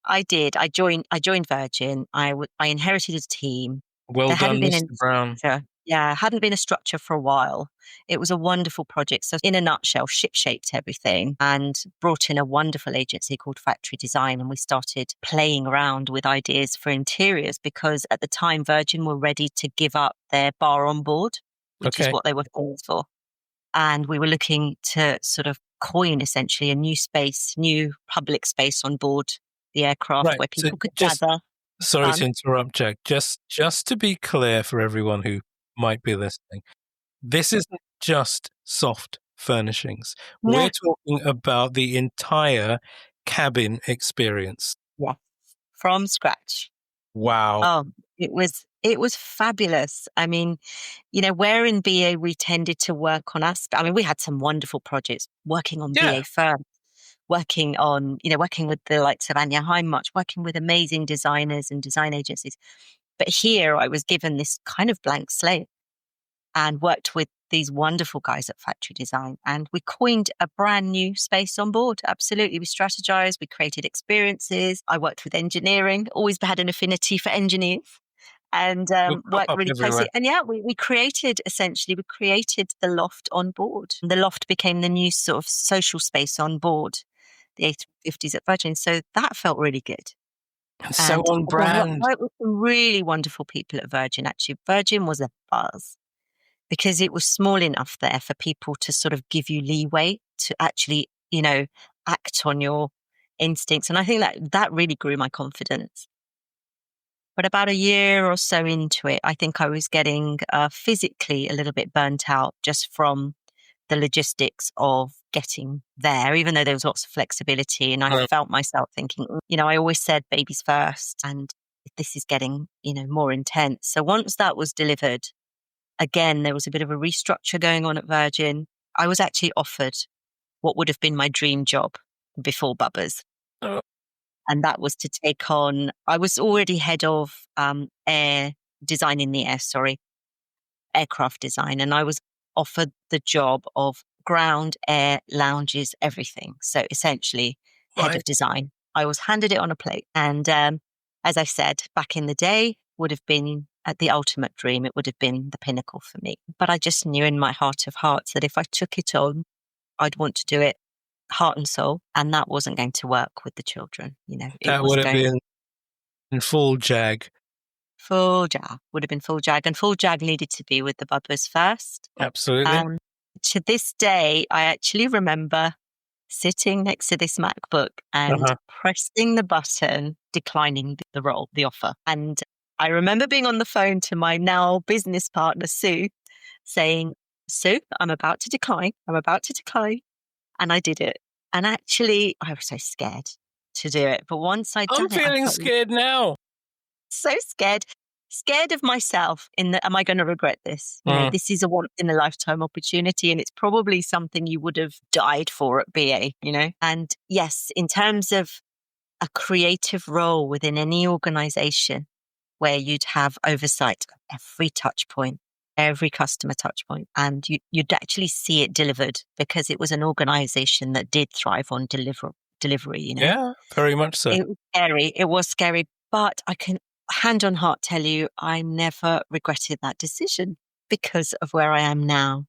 I did. I joined Virgin. I inherited a team. Well There hadn't done, been Mr. any Brown. structure. Yeah, hadn't been a structure for a while. It was a wonderful project. So in a nutshell, ship-shaped everything and brought in a wonderful agency called Factory Design. And we started playing around with ideas for interiors because at the time Virgin were ready to give up their bar on board, which is Okay. what they were famous for. And we were looking to sort of coin essentially a new space, new public space on board the aircraft Right. where So people could just gather. sorry to interrupt, Jack. Just to be clear for everyone who might be listening, this isn't just soft furnishings. No. We're talking about the entire cabin experience. Yeah. From scratch. Wow. Oh, it was fabulous. I mean, where in BA we tended to work on I mean, we had some wonderful projects working on Yeah. BA firm, working with the likes of Anya Heinmuch, working with amazing designers and design agencies. But here I was given this kind of blank slate and worked with these wonderful guys at Factory Design. And we coined a brand new space on board. Absolutely. We strategized, we created experiences. I worked with engineering, always had an affinity for engineers and Will crop worked up really everywhere. closely. And yeah, we created the Loft on board. The Loft became the new sort of social space on board the A350s at Virgin. So that felt really good. So And on again, brand. worked with some really wonderful people at Virgin. Actually, Virgin was a buzz because it was small enough there for people to sort of give you leeway to actually, act on your instincts. And I think that really grew my confidence. But about a year or so into it, I think I was getting physically a little bit burnt out just from the logistics of getting there, even though there was lots of flexibility. And I felt myself thinking, I always said babies first, and this is getting, more intense. So once that was delivered, again, there was a bit of a restructure going on at Virgin. I was actually offered what would have been my dream job before Bubbers. Oh, And that was to take on, I was already head of air design in the air, aircraft design. And I was offered the job of ground, air, lounges, everything. So essentially, head right. of design. I was handed it on a plate. And as I said, back in the day, would have been at the ultimate dream. It would have been the pinnacle for me. But I just knew in my heart of hearts that if I took it on, I'd want to do it heart and soul. And that wasn't going to work with the children. It That was would have going been in full jag. full jag, would have been full jag. And full jag needed to be with the Bubbers first. Absolutely. To this day, I actually remember sitting next to this MacBook and pressing the button, declining the role, the offer. And I remember being on the phone to my now business partner, Sue, saying, Sue, I'm about to decline. I'm about to decline. And I did it. And actually, I was so scared to do it. But once I'd I'm done it, I feeling felt scared now. so scared of myself in that, am I going to regret this? This is a once in a lifetime opportunity and it's probably something you would have died for at BA, And yes, in terms of a creative role within any organization where you'd have oversight of every touch point, every customer touch point, and you'd actually see it delivered because it was an organization that did thrive on delivery, Yeah, very much so. It was scary. It was scary, but I can hand on heart tell you, I never regretted that decision because of where I am now.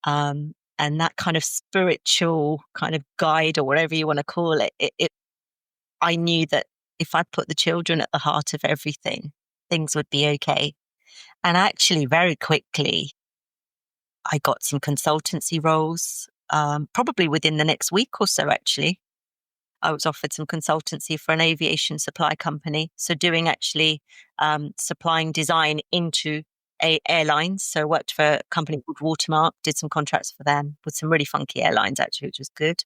And that kind of spiritual kind of guide or whatever you want to call it, I knew that if I put the children at the heart of everything, things would be okay. And actually, very quickly, I got some consultancy roles, probably within the next week or so, actually. I was offered some consultancy for an aviation supply company. So doing actually supplying design into airlines. So worked for a company called Watermark, did some contracts for them with some really funky airlines actually, which was good.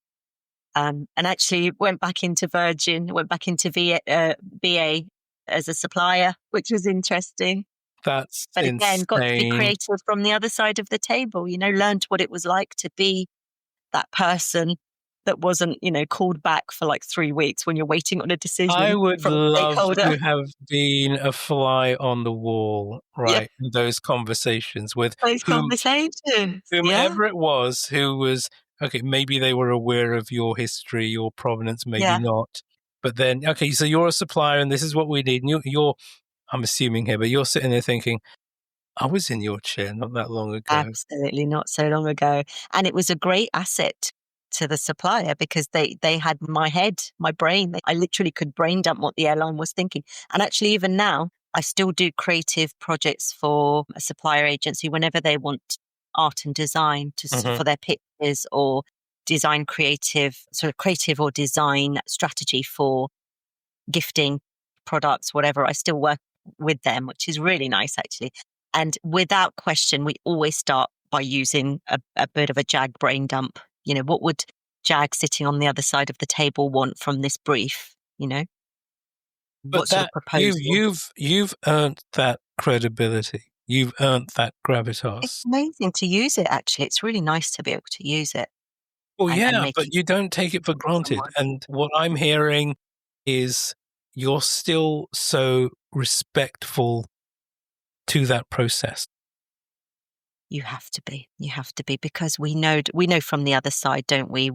And actually went back into Virgin, went back into BA as a supplier, which was interesting. That's But again, got to be insane. creative from the other side of the table, learned what it was like to be that person that wasn't, called back for like 3 weeks when you're waiting on a decision I would from a love stakeholder. to have been a fly on the wall, Yeah, right, in those conversations with those conversations. Yeah, whomever it was who was, okay, maybe they were aware of your history, your provenance, maybe yeah, not. But then, okay, so you're a supplier and this is what we need. And you're I'm assuming here, but you're sitting there thinking, I was in your chair not that long ago. Absolutely not so long ago. And it was a great asset to the supplier because they had my head, my brain. I literally could brain dump what the airline was thinking. And actually, even now, I still do creative projects for a supplier agency whenever they want art and design for their pictures or design creative or design strategy for gifting products, whatever. I still work with them, which is really nice, actually. And without question, we always start by using a bit of a Jag brain dump. You know, what would Jag sitting on the other side of the table want from this brief? You know, But what sort of that proposal? you've earned that credibility. You've earned that It's gravitas. amazing to use it, actually. It's really nice to be able to use it Well, and yeah, make but it you don't take it for granted. someone. And what I'm hearing is you're still so respectful to that process. You have to be. You have to be because we know from the other side, don't we?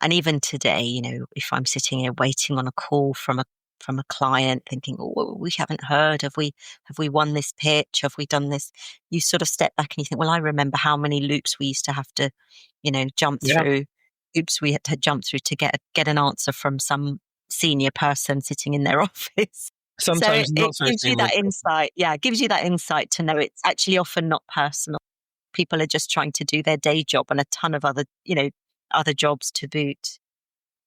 And even today, you know, if I'm sitting here waiting on a call from a client, thinking, "Oh, well, we haven't heard. Have we won this pitch? Have we done this?" You sort of step back and you think, "Well, I remember how many loops we used to have to, you know, jump Yeah. through. Oops, we had to jump through to get an answer from some senior person sitting in their office." So Sometimes it not so gives you senior. that insight. Yeah, it gives you that insight to know it's actually often not personal. People are just trying to do their day job and a ton of other, you know, other jobs to boot.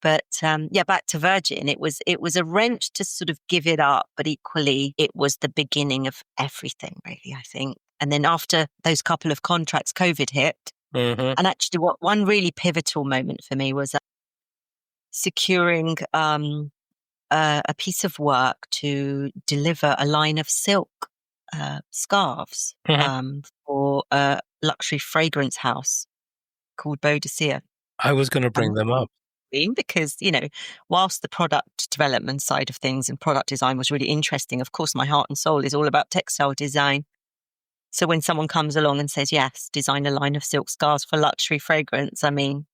But yeah, back to Virgin, it was a wrench to sort of give it up, but equally it was the beginning of everything, really, I think. And then after those couple of contracts, COVID hit. Mm-hmm. And actually, what one really pivotal moment for me was securing a piece of work to deliver a line of silk scarves Mm-hmm. for a luxury fragrance house called Bodicea. I was going to bring them up. Because, you know, whilst the product development side of things and product design was really interesting, of course, my heart and soul is all about textile design. So when someone comes along and says, yes, design a line of silk scarves for luxury fragrance, I mean,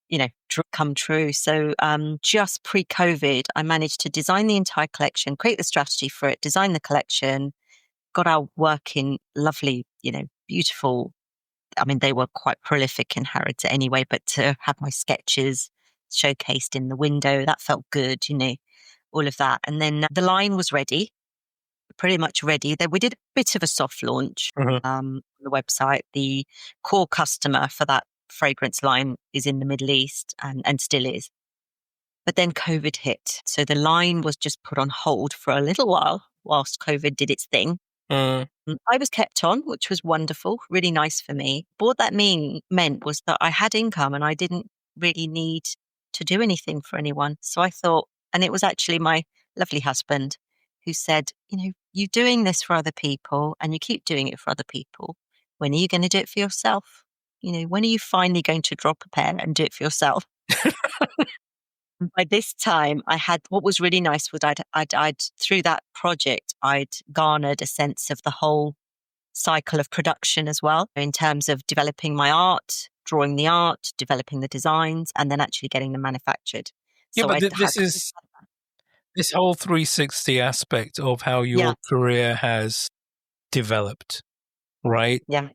you know, come true. So just pre-COVID, I managed to design the entire collection, create the strategy for it, design the collection, got our work in lovely, you know, beautiful. I mean, they were quite prolific in Harrods anyway, but to have my sketches showcased in the window, that felt good, you know, all of that. And then the line was ready, pretty much ready. Then we did a bit of a soft launch Mm-hmm. on the website. The core customer for that fragrance line is in the Middle East and still is. But then COVID hit. So the line was just put on hold for a little while whilst COVID did its thing. Mm. I was kept on, which was wonderful, really nice for me. But what that meant was that I had income and I didn't really need to do anything for anyone. So I thought, and it was actually my lovely husband who said, you know, you're doing this for other people and you keep doing it for other people. When are you going to do it for yourself? You know, when are you finally going to drop a pen and do it for yourself? By this time, I had what was really nice was I'd through that project, I'd garnered a sense of the whole cycle of production as well, in terms of developing my art, drawing the art, developing the designs, and then actually getting them manufactured. Yeah, So but I had, this is this whole 360 aspect of how yeah, your career has developed, right? yeah,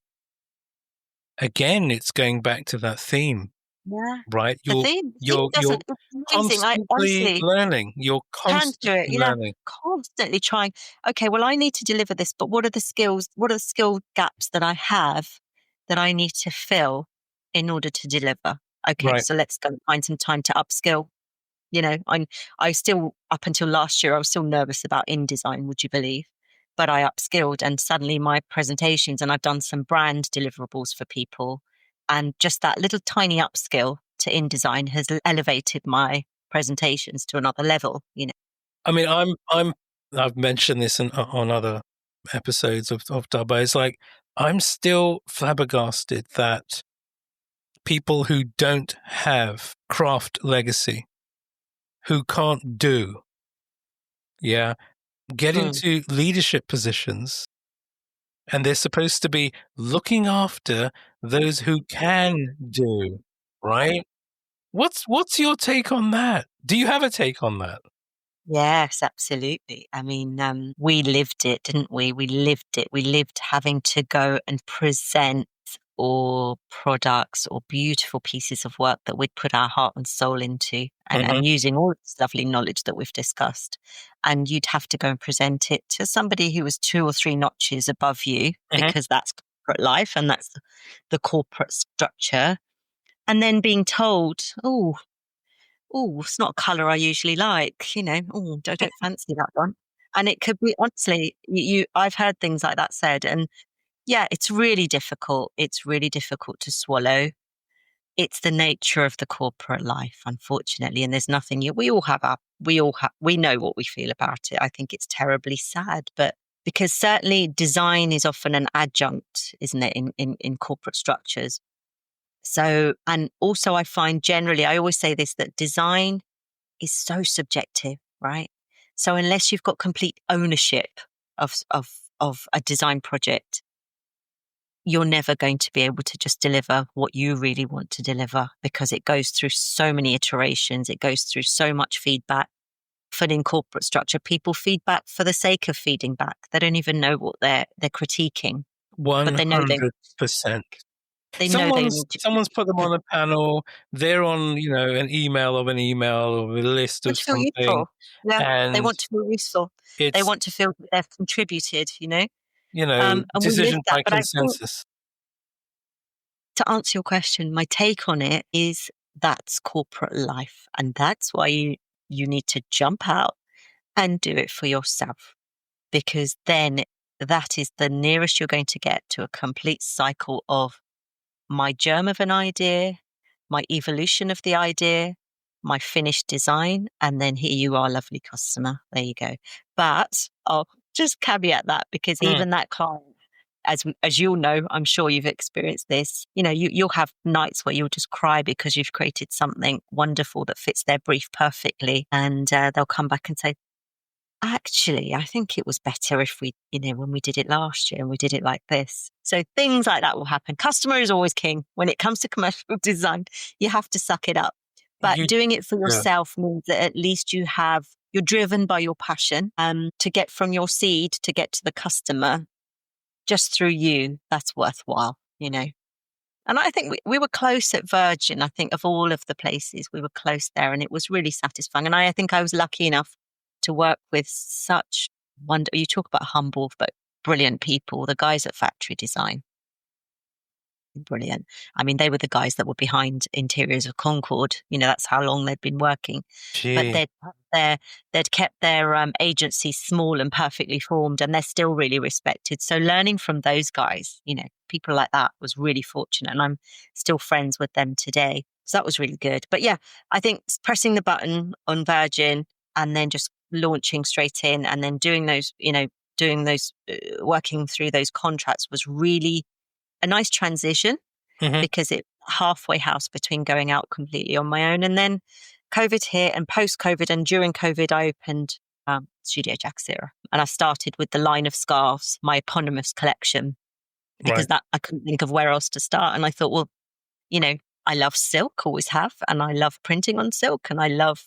Again, it's going back to that theme, yeah. right? The theme You're doesn't. It's amazing. I constantly honestly learning. You're can do constantly it. You know, learning. constantly trying. Okay, well, I need to deliver this, but what are the skills? What are the skill gaps that I have that I need to fill in order to deliver? Okay, Right. so let's go and find some time to upskill. You know, I still, up until last year, I was still nervous about InDesign, would you believe? But I upskilled and suddenly my presentations, and I've done some brand deliverables for people. And just that little tiny upskill to InDesign has elevated my presentations to another level, you know. I mean, I've mentioned this on other episodes of Dubbo. It's like, I'm still flabbergasted that people who don't have craft legacy, who can't do, yeah, get Mm. into leadership positions, and they're supposed to be looking after those who can do, right? What's your take on that? Do you have a take on that? Yes, absolutely. I mean, we lived it, didn't we? We lived it. We lived having to go and present or products or beautiful pieces of work that we'd put our heart and soul into, Hmm. and using all this lovely knowledge that we've discussed. And you'd have to go and present it to somebody who was 2 or 3 notches above you, Hmm. because that's corporate life and that's the corporate structure. And then being told, oh, it's not a colour I usually like, oh, I don't fancy that one. And it could be, honestly, I've heard things like that said. And yeah, it's really difficult. It's really difficult to swallow. It's the nature of the corporate life, unfortunately. And there's nothing we know what we feel about it. I think it's terribly sad, but because certainly design is often an adjunct, isn't it, in corporate structures. So, and also I find generally, I always say this, that design is so subjective, right? So unless you've got complete ownership of of of a design project, you're never going to be able to just deliver what you really want to deliver, because it goes through so many iterations, it goes through so much feedback. For in corporate structure, people feedback for the sake of feeding back. They don't even know what they're critiquing, but they know 100%. they Someone's need to. someone's put them Yeah. on a panel. They're on, an email of an email or a list Want of to feel something, useful. Yeah, they and want to feel useful. They it's, want to feel that they've contributed. And we live decision that. by But I think, consensus. to answer your question, my take on it is that's corporate life. And that's why you need to jump out and do it for yourself, because then that is the nearest you're going to get to a complete cycle of my germ of an idea, my evolution of the idea, my finished design, and then here you are, lovely customer. There you go. But I'll just caveat that, because Mm. even that client, as you'll know, I'm sure you've experienced this. You'll have nights where you'll just cry because you've created something wonderful that fits their brief perfectly, and they'll come back and say, actually, I think it was better if when we did it last year and we did it like this. So things like that will happen. Customer is always king when it comes to commercial design. You have to suck it up. But You doing it for Yeah. yourself means that at least you're driven by your passion, to get from your seed to get to the customer just through you. That's worthwhile. And I think we were close at Virgin. I think of all of the places, we were close there, and it was really satisfying. And I think I was lucky enough to work with such you talk about humble, but brilliant people. The guys at Factory Design, brilliant. I mean, they were the guys that were behind Interiors of Concord. That's how long they'd been working. But Gee. they'd kept their agency small and perfectly formed, and they're still really respected. So learning from those guys, people like that, was really fortunate, and I'm still friends with them today. So that was really good. But yeah, I think pressing the button on Virgin and then just launching straight in, and then doing those, working through those contracts was really a nice transition, Hmm. because it halfway house between going out completely on my own. And then COVID hit, and post COVID and during COVID, I opened Studio Jag Sihra, and I started with the line of scarves, my eponymous collection, because Right. that I couldn't think of where else to start. And I thought, well, you know, I love silk, always have, and I love printing on silk, and I love,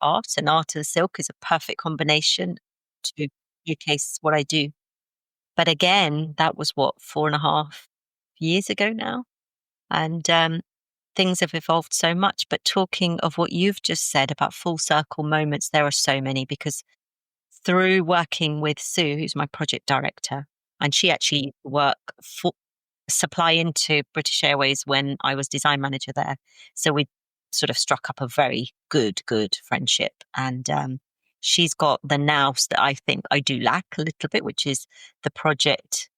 art, and art and silk is a perfect combination to showcase what I do. But again, that was 4.5 years ago now. And things have evolved so much. But talking of what you've just said about full circle moments, there are so many, because through working with Sue, who's my project director, and she actually used to work for supply into British Airways when I was design manager there. So we sort of struck up a very good friendship. And she's got the nous that I think I do lack a little bit, which is the project,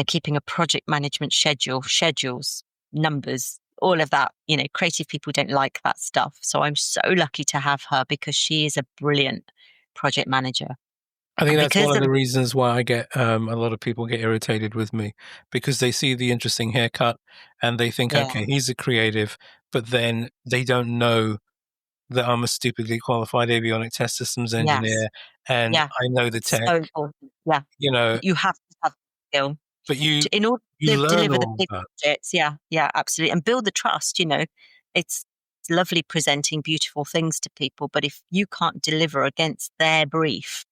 keeping a project management schedules, numbers, all of that. Creative people don't like that stuff. So I'm so lucky to have her, because she is a brilliant project manager. I think And that's one because of of, the reasons why I get a lot of people get irritated with me, because they see the interesting haircut and they think, yeah, okay, he's a creative, but then they don't know that I'm a stupidly qualified avionic test systems yes, engineer and yeah, I know the it's tech, so important. Yeah, you know, you have to have skill but in order you to learn deliver the all big that. projects. Yeah, yeah, absolutely. And build the trust, it's lovely presenting beautiful things to people, but if you can't deliver against their brief,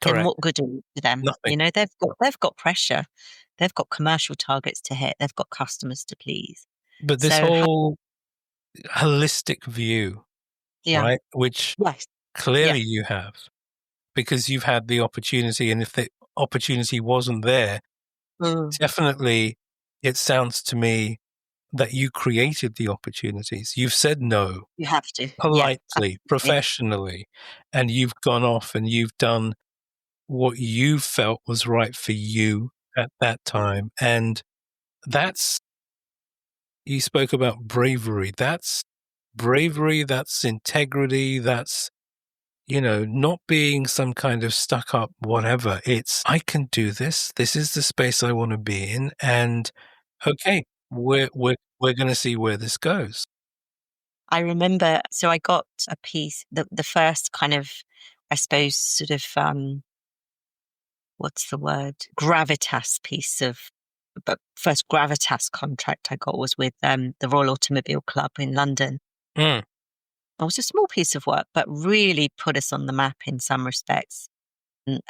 then Correct. what good are you to them? Nothing. You know, they've got pressure, they've got commercial targets to hit, they've got customers to please. But this So whole holistic view, yeah, right, which yes, clearly yeah, you have, because you've had the opportunity, and if the opportunity wasn't there, mm, definitely it sounds to me that you created the opportunities. You've said no you have to, yeah, politely, absolutely. professionally, and you've gone off and you've done what you felt was right for you at that time. And that's, you spoke about bravery. That's bravery, that's integrity, that's, not being some kind of stuck up whatever. It's, I can do this. This is the space I want to be in. And okay, we're going to see where this goes. I remember, so I got a piece, the first kind of, I suppose, sort of, what's the word? Gravitas piece of, but first gravitas contract I got was with the Royal Automobile Club in London. Mm, It was a small piece of work, but really put us on the map in some respects.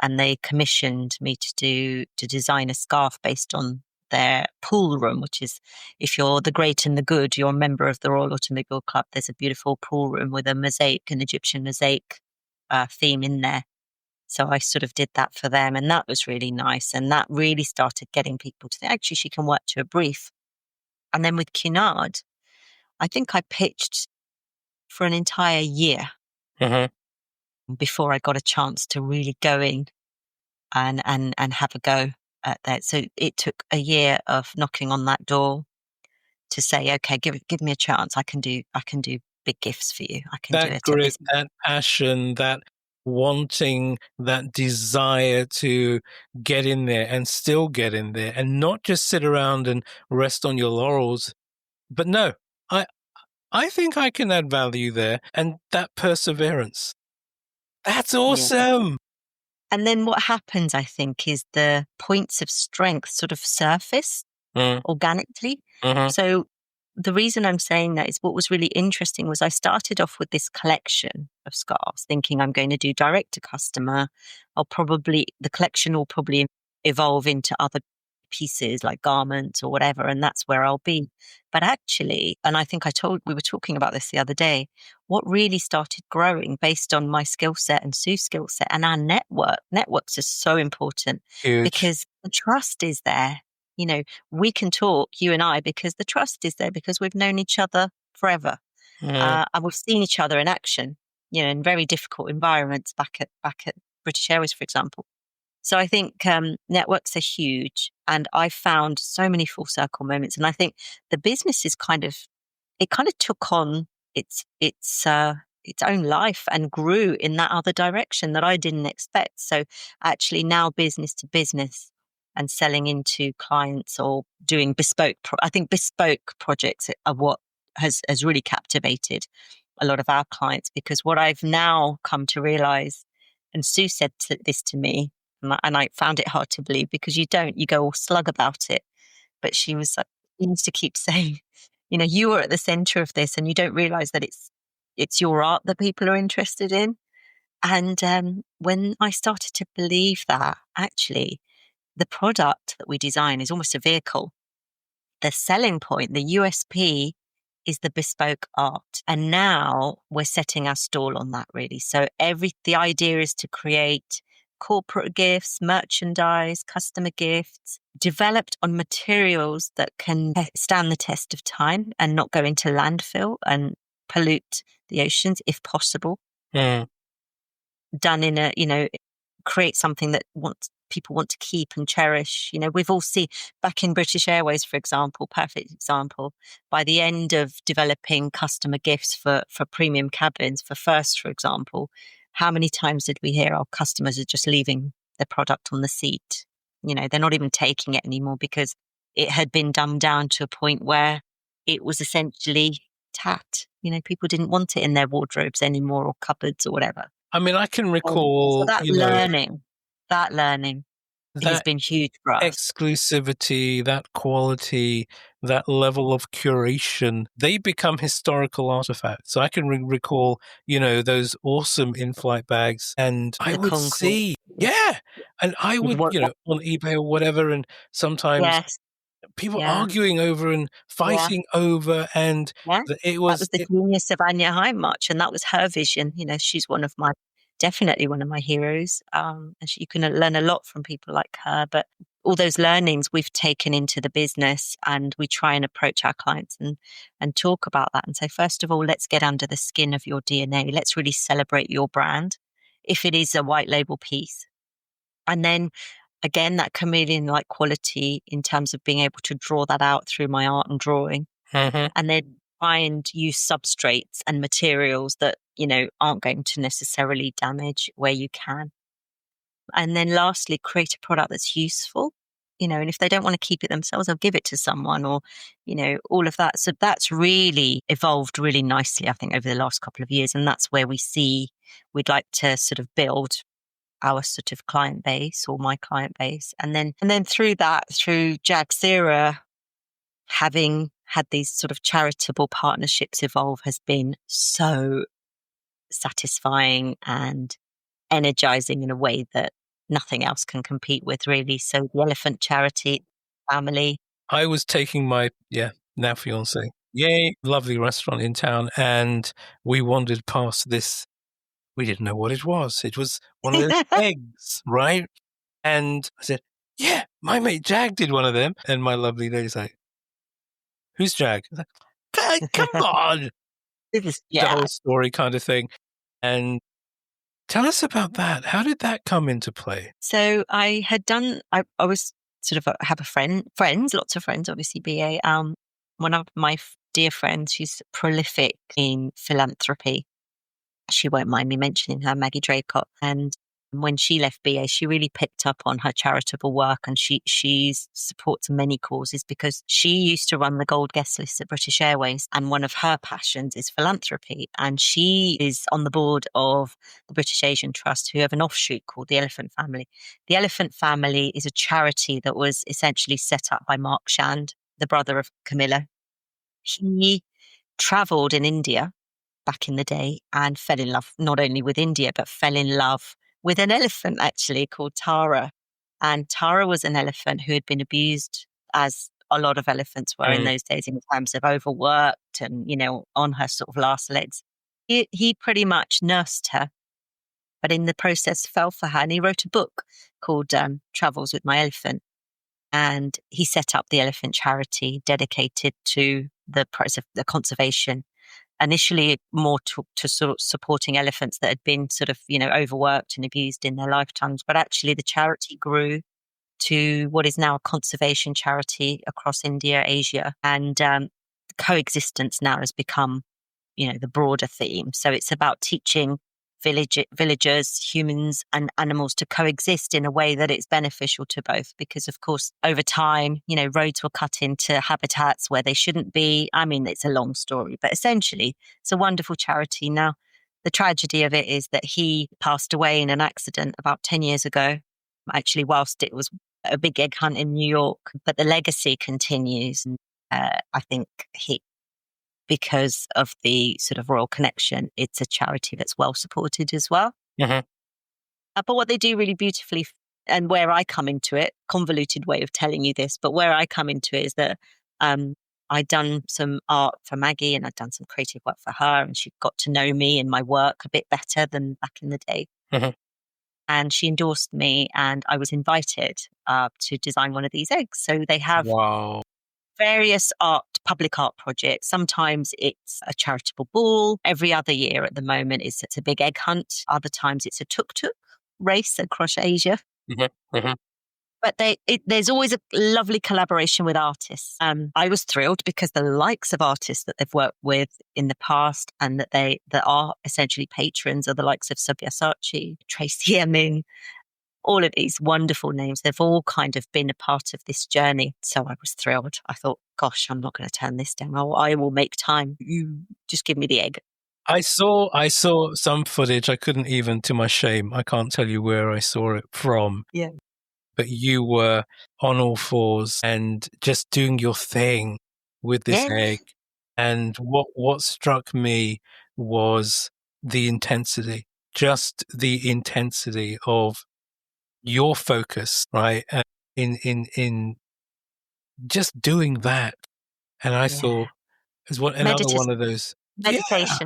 And they commissioned me to design a scarf based on their pool room, which is, if you're the great and the good, you're a member of the Royal Automobile Club. There's a beautiful pool room with a mosaic, an Egyptian mosaic theme in there. So I sort of did that for them, and that was really nice. And that really started getting people to think, actually, she can work to a brief. And then with Cunard, I think I pitched for an entire year mhm. before I got a chance to really go in and have a go at that. So it took a year of knocking on that door to say, okay, give me a chance. I can do big gifts for you. I can do That it at grit, this. that passion, that wanting, that desire to get in there and still get in there and not just sit around and rest on your laurels. But no, I I think I can add value there, and that perseverance. That's Yeah. awesome. And then what happens, I think, is the points of strength sort of surface Mm, organically. mhm. So the reason I'm saying that is what was really interesting was I started off with this collection of scarves, thinking I'm going to do direct to customer. The collection will probably evolve into other pieces like garments or whatever, and that's where I'll be. But actually, and I think we were talking about this the other day, what really started growing based on my skill set and Sue's skill set and our networks are so important Huge. because the trust is there. You know, we can talk, you and I, because the trust is there because we've known each other forever. Mm, And we've seen each other in action, in very difficult environments back at British Airways, for example. So I think networks are huge, and I found so many full circle moments. And I think the business is it kind of took on its own life and grew in that other direction that I didn't expect. So actually, now business to business and selling into clients or doing I think bespoke projects are what has really captivated a lot of our clients, because what I've now come to realize, and Sue said this to me, and I found it hard to believe because you go all slug about it. But she was like, you used to keep saying, you are at the center of this and you don't realize that it's your art that people are interested in. And when I started to believe that, actually, the product that we design is almost a vehicle. The selling point, the USP, is the bespoke art. And now we're setting our stall on that, really. So the idea is to create corporate gifts, merchandise, customer gifts, developed on materials that can stand the test of time and not go into landfill and pollute the oceans if possible. mm. Done create something that people want to keep and cherish. We've all seen back in British Airways, for example, perfect example, by the end of developing customer gifts for premium cabins, for first, for example, how many times did we hear our customers are just leaving their product on the seat? They're not even taking it anymore because it had been dumbed down to a point where it was essentially tat. People didn't want it in their wardrobes anymore or cupboards or whatever. I mean, I can So recall, that learning. has been huge for us. Exclusivity, that quality, that level of curation, they become historical artifacts. So I can recall, those awesome in-flight bags, and I The would Concord. see, and I would, on eBay or whatever, and sometimes Yes. people Yeah. arguing over and fighting over, and Yeah. it That was was the genius of Anya Hindmarch, and that was her vision. She's definitely one of my heroes. And you can learn a lot from people like her, but all those learnings we've taken into the business, and we try and approach our clients and talk about that and say, first of all, let's get under the skin of your DNA. Let's really celebrate your brand, if it is a white label piece. And then again, that chameleon-like quality in terms of being able to draw that out through my art and drawing. Mm-hmm. And then try and use substrates and materials that, aren't going to necessarily damage where you can. And then lastly, create a product that's useful, and if they don't want to keep it themselves, I'll give it to someone, or, all of that. So that's really evolved really nicely, I think, over the last couple of years. And that's where we'd like to sort of build our sort of client base, or my client base. And then through Jag Sihra, having had these sort of charitable partnerships evolve has been so satisfying and energizing in a way that nothing else can compete with, really. So the elephant charity family. I was taking my, now fiance, lovely restaurant in town, and we wandered past this. We didn't know what it was. It was one of those eggs, right? And I said, my mate Jag did one of them. And my lovely lady's like, who's Jag? I was like, come on. It The whole story kind of thing. And tell us about that. How did that come into play? So I was sort of have friends, lots of friends, obviously, BA. One of my dear friends, she's prolific in philanthropy. She won't mind me mentioning her, Maggie Draycott. And when she left BA, she really picked up on her charitable work, and she supports many causes because she used to run the gold guest list at British Airways, and one of her passions is philanthropy. And she is on the board of the British Asian Trust, who have an offshoot called the Elephant Family. The Elephant Family is a charity that was essentially set up by Mark Shand, the brother of Camilla. He travelled in India back in the day and fell in love not only with India, but fell in love with an elephant, actually, called Tara. And Tara was an elephant who had been abused, as a lot of elephants were in those days, in terms of overworked and, on her sort of last legs. He pretty much nursed her, but in the process fell for her. And he wrote a book called Travels with My Elephant. And he set up the elephant charity dedicated to the conservation, initially more to sort of supporting elephants that had been sort of, overworked and abused in their lifetimes. But actually the charity grew to what is now a conservation charity across India, Asia. And coexistence now has become, the broader theme. So it's about teaching villagers, humans and animals to coexist in a way that it's beneficial to both. Because of course, over time, roads were cut into habitats where they shouldn't be. I mean, it's a long story, but essentially it's a wonderful charity. Now, the tragedy of it is that he passed away in an accident about 10 years ago, actually, whilst it was a big egg hunt in New York, but the legacy continues. I think because of the sort of royal connection, it's a charity that's well supported as well. Mm-hmm. But what they do really beautifully, and where I come into it, convoluted way of telling you this, but where I come into it is that I'd done some art for Maggie and I'd done some creative work for her, and she got to know me and my work a bit better than back in the day. Mm-hmm. And she endorsed me, and I was invited to design one of these eggs. So they have various public art projects. Sometimes it's a charitable ball. Every other year at the moment it's a big egg hunt. Other times it's a tuk-tuk race across Asia. Mm-hmm. Mm-hmm. But there's always a lovely collaboration with artists. I was thrilled because the likes of artists that they've worked with in the past and that are essentially patrons are the likes of Sabyasachi, Tracy Emin, all of these wonderful names. They've all kind of been a part of this journey. So I was thrilled. I thought, gosh, I'm not going to turn this down. I will make time. You just give me the egg. I saw some footage. I couldn't even, to my shame, I can't tell you where I saw it from. Yeah. but you were on all fours and just doing your thing with this Yeah. egg. And what struck me was the intensity, just the intensity of your focus, right? In just doing that. And I Yeah. thought it's another Medita- one of those. Yeah.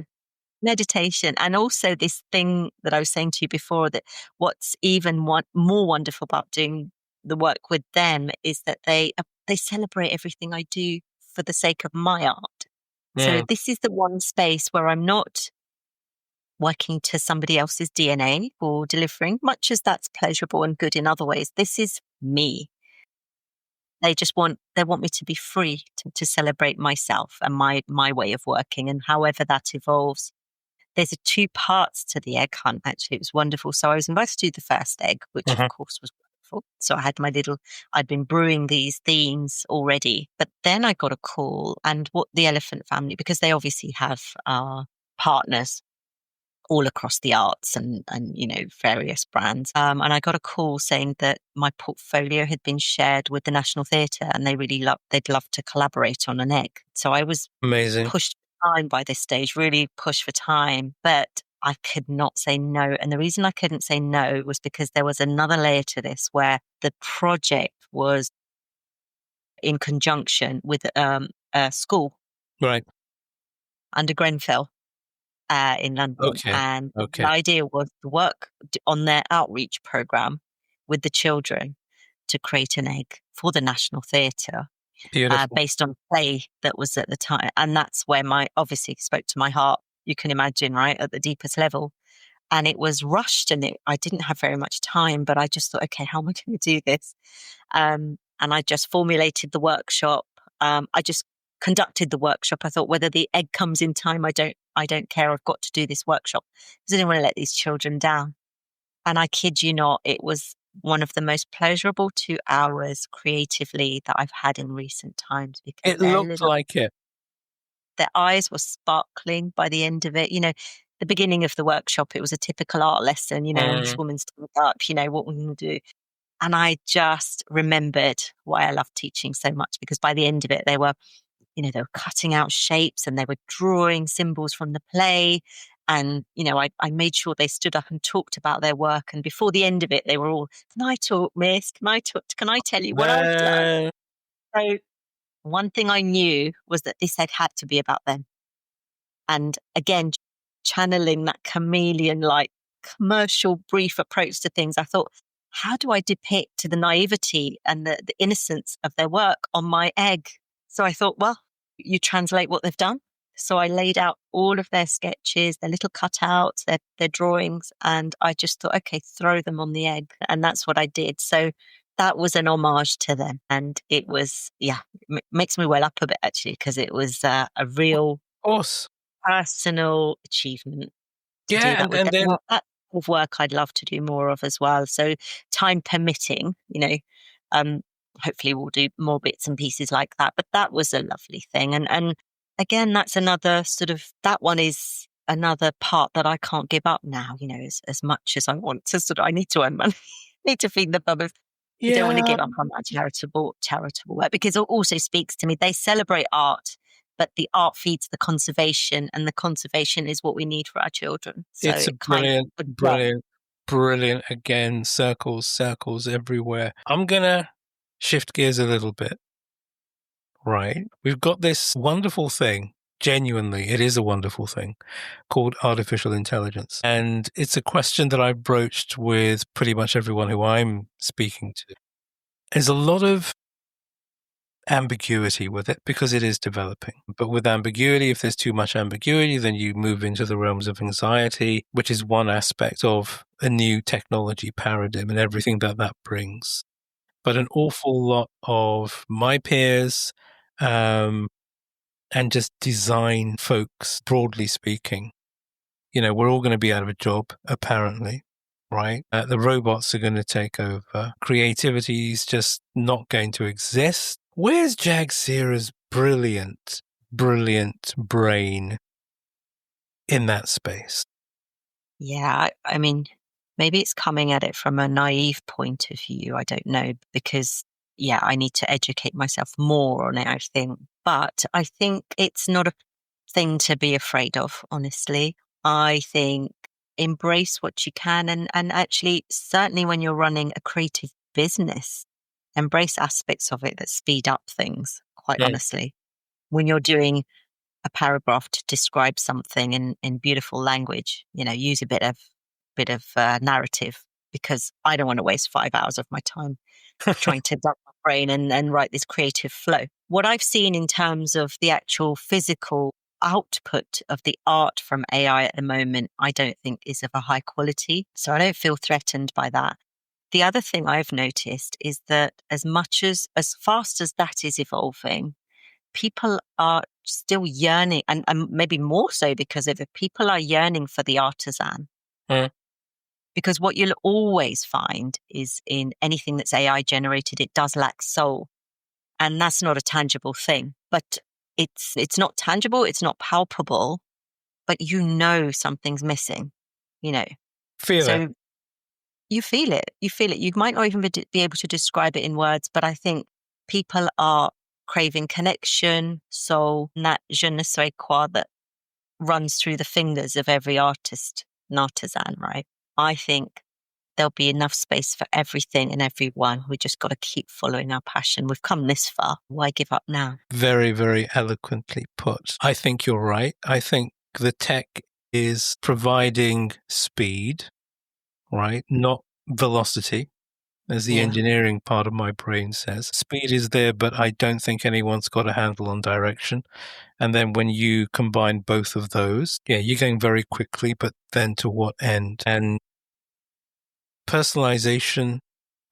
meditation. And also this thing that I was saying to you before, that what's even more wonderful about doing the work with them is that they celebrate everything I do for the sake of my art. So Mm, this is the one space where I'm not working to somebody else's DNA or delivering, much as that's pleasurable and good in other ways. This is me. They want me to be free to celebrate myself and my way of working, and however that evolves. There's two parts to the egg hunt, actually. It was wonderful. So I was invited to do the first egg, which of mhm. course was wonderful. So I had I'd been brewing these themes already, but then I got a call, and what the elephant family, because they obviously have partners all across the arts and various brands. And I got a call saying that my portfolio had been shared with the National Theatre, and they'd love to collaborate on an egg. So I was Amazing. pushed for time by this stage, really pushed for time, but I could not say no. And the reason I couldn't say no was because there was another layer to this, where the project was in conjunction with a school Right. under Grenfell in London. Okay. And the Okay. idea was to work on their outreach program with the children to create an egg for the National Theatre Beautiful. based on play that was at the time. And that's where obviously spoke to my heart. You can imagine, right, at the deepest level. And it was rushed, and I didn't have very much time, but I just thought, okay, how am I going to do this? And I just formulated the workshop. I just conducted the workshop. I thought, whether the egg comes in time, I don't care. I've got to do this workshop because I didn't want to let these children down. And I kid you not, it was one of the most pleasurable 2 hours creatively that I've had in recent times, because It looked like it. their eyes were sparkling by the end of it. The beginning of the workshop, it was a typical art lesson. This Mm. woman stood up, what we're going to do. And I just remembered why I love teaching so much, because by the end of it, they were cutting out shapes, and they were drawing symbols from the play. And, I made sure they stood up and talked about their work. And before the end of it, they were all, can I talk, miss? Can I talk? Can I tell you what I've done? Uh, So one thing I knew was that this egg had to be about them. And again, channeling that chameleon like commercial brief approach to things, I thought, how do I depict the naivety and the innocence of their work on my egg? So I thought, well, you translate what they've done. So I laid out all of their sketches, their little cutouts, their drawings, and I just thought, okay, throw them on the egg. And that's what I did. So that was an homage to them. And it was, makes me well up a bit, actually, because it was a real of course. personal achievement to do Yeah, that with and them. then That sort of work I'd love to do more of as well. So time permitting, um, hopefully we'll do more bits and pieces like that. But that was a lovely thing. And again, that's another that one is another part that I can't give up now, as much as I want to I need to earn money, need to feed the bubbles. I don't want to yeah, give up on that charitable work, because it also speaks to me. They celebrate art, but the art feeds the conservation, and the conservation is what we need for our children. So it's a it kind brilliant, of, brilliant, brilliant. Again, circles, circles everywhere. I'm gonna shift gears a little bit. Right, we've got this wonderful thing. Genuinely, it is a wonderful thing called artificial intelligence, and it's a question that I've broached with pretty much everyone who I'm speaking to. There's a lot of ambiguity with it because it is developing. But with ambiguity, if there's too much ambiguity, then you move into the realms of anxiety, which is one aspect of a new technology paradigm and everything that that brings. But an awful lot of my peers and just design folks, broadly speaking, we're all going to be out of a job, apparently. Right? The robots are going to take over. Creativity is just not going to exist. Where's Jag Sihra's brilliant, brilliant brain in that space? yeah. I mean, maybe it's coming at it from a naive point of view. I don't know, because I need to educate myself more on it, I think. But I think it's not a thing to be afraid of, honestly. I think embrace what you can, and actually, certainly when you're running a creative business, embrace aspects of it that speed up things, quite Mm. honestly. When you're doing a paragraph to describe something in beautiful language, use a bit of narrative, because I don't want to waste 5 hours of my time trying to duck my brain and write this creative flow. What I've seen in terms of the actual physical output of the art from AI at the moment, I don't think is of a high quality. So I don't feel threatened by that. The other thing I've noticed is that as fast as that is evolving, people are still yearning, and maybe more so because of it, people are yearning for the artisan. Mm. Because what you'll always find is in anything that's AI generated, it does lack soul. And that's not a tangible thing. But it's not tangible, it's not palpable, but something's missing, you know. Feel it. So you feel it. You feel it. You might not even be able to describe it in words, but I think people are craving connection, soul, and that je ne sais quoi that runs through the fingers of every artist and artisan, right? I think there'll be enough space for everything and everyone. We just got to keep following our passion. We've come this far. Why give up now? Very, very eloquently put. I think you're right. I think the tech is providing speed, right? Not velocity, as the Yeah. engineering part of my brain says. Speed is there, but I don't think anyone's got a handle on direction. And then when you combine both of those, you're going very quickly, but then to what end? And personalization,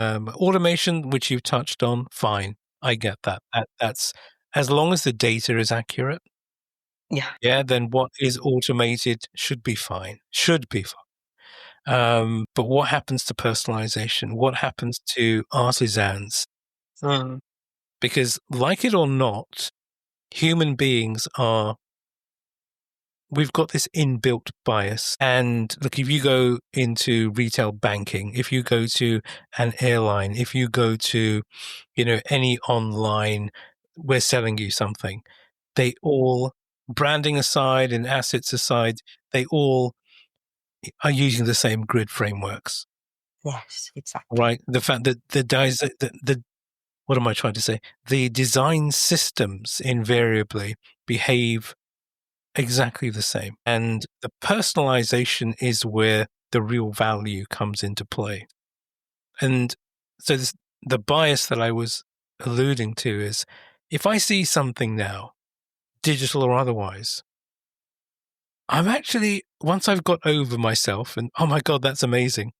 automation, which you've touched on, fine. I get that. That's as long as the data is accurate. Yeah. Then what is automated should be fine. Should be fine. But what happens to personalization? What happens to artisans? Mm. Because, like it or not, human beings we've got this inbuilt bias. And look, if you go into retail banking, if you go to an airline, if you go to, any online, we're selling you something, they all, branding aside and assets aside, they all are using the same grid frameworks, Yes, exactly. right? The fact that what am I trying to say? The design systems invariably behave exactly the same. And the personalization is where the real value comes into play. And so the bias that I was alluding to is, if I see something now, digital or otherwise, I'm actually, once I've got over myself and, oh my God, that's amazing,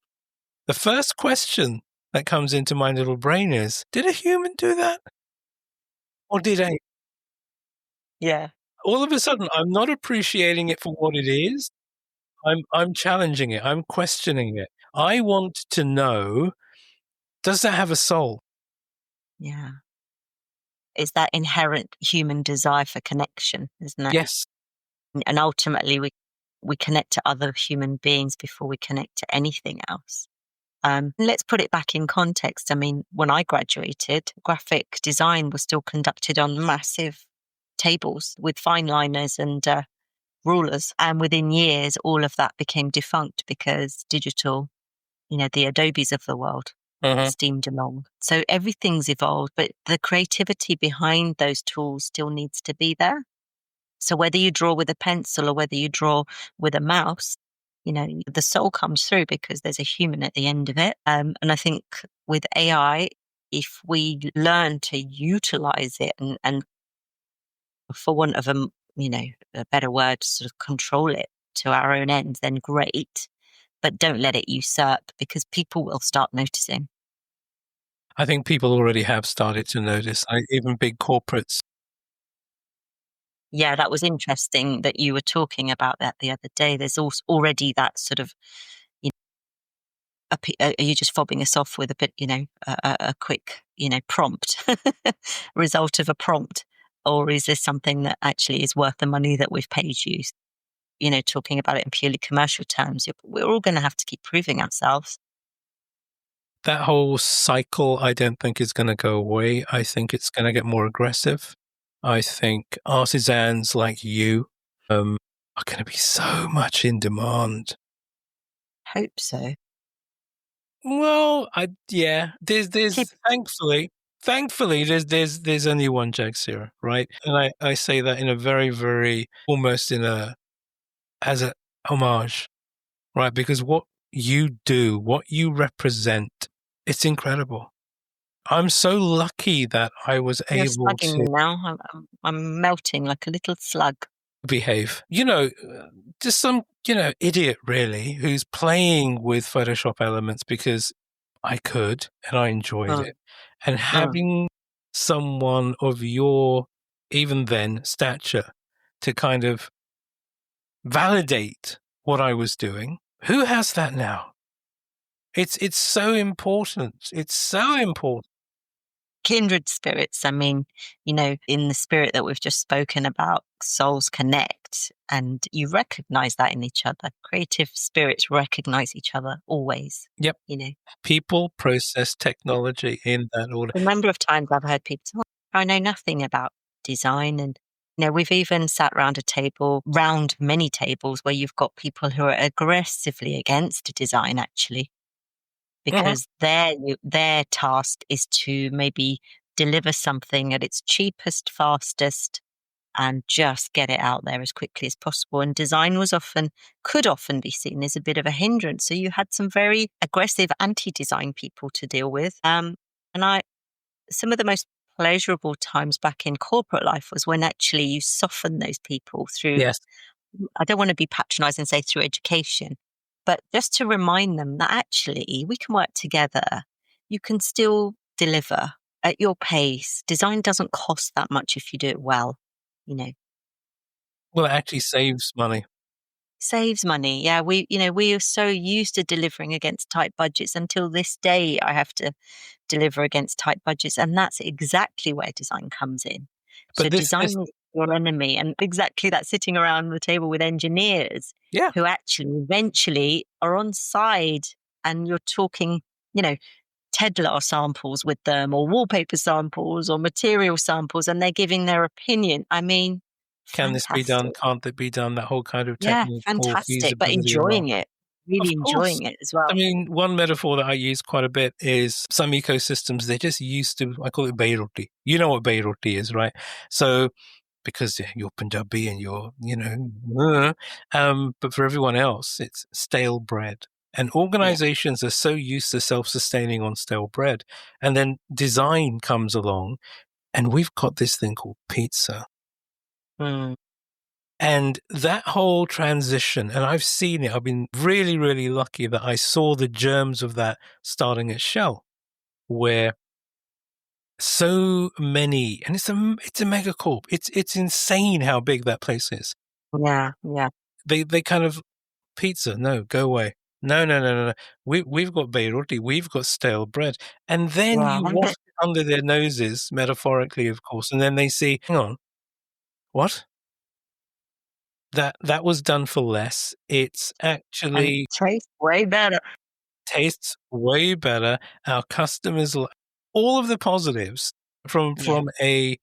the first question that comes into my little brain is, did a human do that? Or did a? Yeah. All of a sudden, I'm not appreciating it for what it is. I'm challenging it. I'm questioning it. I want to know, does that have a soul? Yeah. It's that inherent human desire for connection, isn't it? Yes. And ultimately, we connect to other human beings before we connect to anything else. Let's put it back in context. I mean, when I graduated, graphic design was still conducted on massive tables with fine liners and rulers. And within years, all of that became defunct because digital, the Adobes of the world Uh-huh. steamed along. So everything's evolved, but the creativity behind those tools still needs to be there. So whether you draw with a pencil or whether you draw with a mouse, the soul comes through because there's a human at the end of it. And I think with AI, if we learn to utilize it and for want of a better word, sort of control it to our own ends, then great. But don't let it usurp, because people will start noticing. I think people already have started to notice, even big corporates. Yeah, that was interesting that you were talking about that the other day. There's also already that sort of, are you just fobbing us off with a bit, a quick, prompt, result of a prompt? Or is this something that actually is worth the money that we've paid you? talking about it in purely commercial terms, we're all going to have to keep proving ourselves. That whole cycle, I don't think is going to go away. I think it's going to get more aggressive. I think artisans like you are going to be so much in demand. Hope so. Well, there's thankfully, there's only one Jag Sihra, right? And I say that in a very, very, almost as a homage, right? Because what you do, what you represent, it's incredible. I'm so lucky that I was You're able slugging to me now. I'm melting like a little slug. behave. Just some, idiot really who's playing with Photoshop elements because I could and I enjoyed Mm, it. And mm. having someone of your, even then, stature to kind of validate what I was doing. Who has that now? It's so important. It's so important. Kindred spirits. I mean, in the spirit that we've just spoken about, souls connect, and you recognize that in each other. Creative spirits recognize each other always. Yep. You know, People, process, technology in that order. a number of times I've heard people say, "Oh, I know nothing about design," and we've even sat round many tables where you've got people who are aggressively against design, actually, Mhm. because their task is to maybe deliver something at its cheapest, fastest, and just get it out there as quickly as possible. And design could often be seen as a bit of a hindrance. So you had some very aggressive anti-design people to deal with. And some of the most pleasurable times back in corporate life was when actually you soften those people through, Yes. I don't want to be patronizing and say through education, but just to remind them that actually we can work together. You can still deliver at your pace. Design doesn't cost that much if you do it well, you know. Well, it actually saves money. Saves money. Yeah, we are so used to delivering against tight budgets. Until this day, I have to deliver against tight budgets, and that's exactly where design comes in. So But this, design is your enemy, and exactly that, sitting around the table with engineers yeah. who actually eventually are on side, and you're talking, Tedlar samples with them, or wallpaper samples, or material samples, and they're giving their opinion. I mean, Can this be done? fantastic. Can't it be done? That whole kind of Yeah, technical fantastic, but feasibility and all. enjoying it, really Of course. enjoying it as I well. mean, one metaphor that I use quite a bit is some ecosystems, they're just used to, I call it Bayroti. You know what Bayroti is, right? So, because you're Punjabi and but for everyone else, it's stale bread. And Yeah. organizations are so used to self-sustaining on stale bread. And then design comes along, and we've got this thing called pizza. Mm. And that whole transition, and I've seen it, I've been really, really lucky that I saw the germs of that starting at Shell, where so many, and it's a megacorp. It's insane how big that place is. Yeah, yeah. They kind of, pizza, no, go away. No, no, no, no, no. We've got Beiruti, we've got stale bread. And then Yeah, you and waft it under their noses, metaphorically, of course, and then they see, hang on, what? That was done for less. It's and actually tastes way better. tastes way better. Our customers, all of the positives from Yeah. a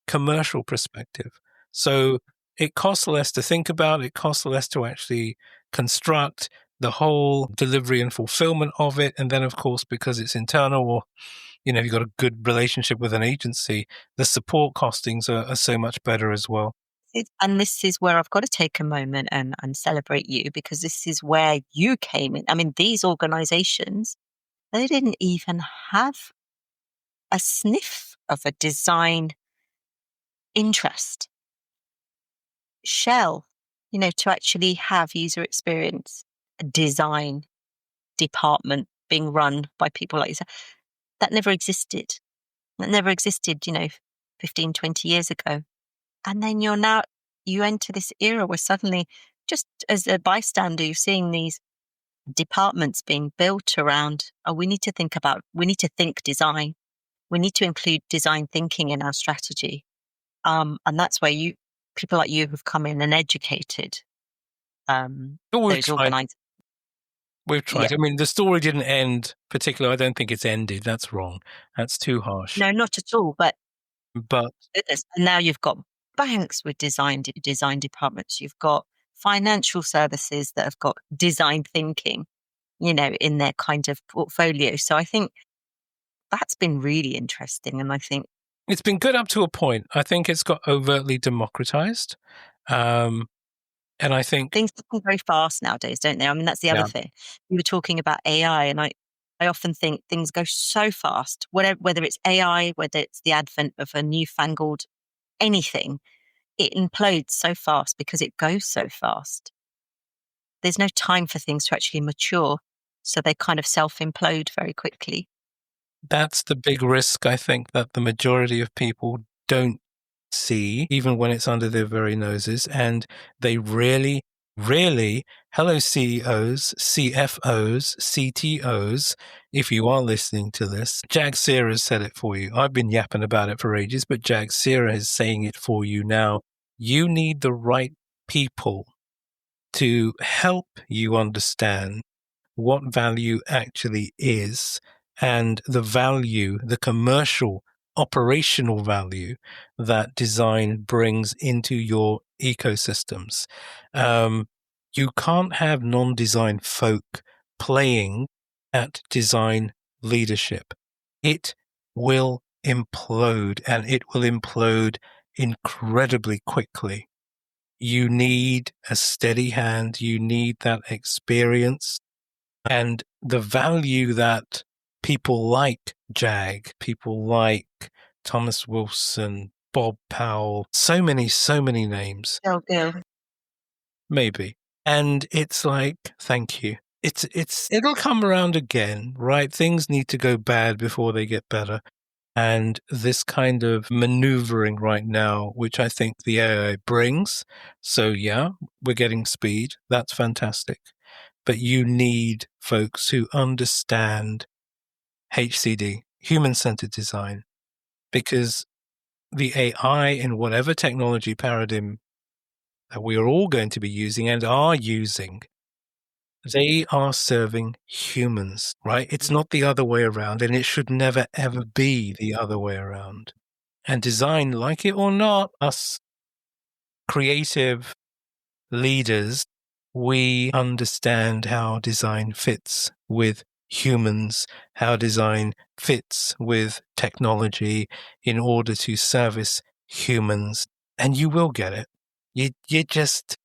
commercial perspective. So it costs less to think about. It costs less to actually construct the whole delivery and fulfillment of it. And then, of course, because it's internal, or you've got a good relationship with an agency, the support costings are so much better as well. And this is where I've got to take a moment and celebrate you, because this is where you came in. I mean, these organizations, they didn't even have a sniff of a design interest. Shell, to actually have user experience, a design department being run by people like yourself, that never existed. That never existed, 15, 20 years ago. And then you enter this era where suddenly, just as a bystander, you're seeing these departments being built around, oh, we need to think design. We need to include design thinking in our strategy. And that's where people like you have come in and educated But we've those tried. organised. We've tried. Yeah. I mean, the story didn't end particularly. I don't think it's ended. That's wrong. That's too harsh. No, not at all. But But goodness, and now you've got banks with design departments. You've got financial services that have got design thinking, in their kind of portfolio. So I think that's been really interesting. And I think it's been good up to a point. I think it's got overtly democratized. And I think, things happen very fast nowadays, don't they? I mean, that's the other yeah, thing. We were talking about AI, and I often think things go so fast, whether it's AI, whether it's the advent of a newfangled anything, it implodes so fast because it goes so fast. There's no time for things to actually mature. So they kind of self implode very quickly. that's the big risk, I think, that the majority of people don't see, even when it's under their very noses. And they really, hello, CEOs, CFOs, CTOs, if you are listening to this, Jag Sihra said it for you. I've been yapping about it for ages, but Jag Sihra is saying it for you now. You need the right people to help you understand what value actually is and the commercial operational value that design brings into your ecosystems. You can't have non-design folk playing at design leadership. It will implode, and it will implode incredibly quickly. You need a steady hand. You need that experience and the value that people like Jag, people like Thomas Wilson, Bob Powell, so many names. Oh, go. Maybe. And it's like, thank you. It'll come around again, right? Things need to go bad before they get better. And this kind of maneuvering right now, which I think the AI brings. So yeah, we're getting speed. That's fantastic. But you need folks who understand HCD, human-centered design, because the AI in whatever technology paradigm that we are all going to be using and are using, they are serving humans, right? It's not the other way around, and it should never, ever be the other way around. And design, like it or not, us creative leaders, we understand how design fits with humans, how design fits with technology in order to service humans. And you will get it. You're just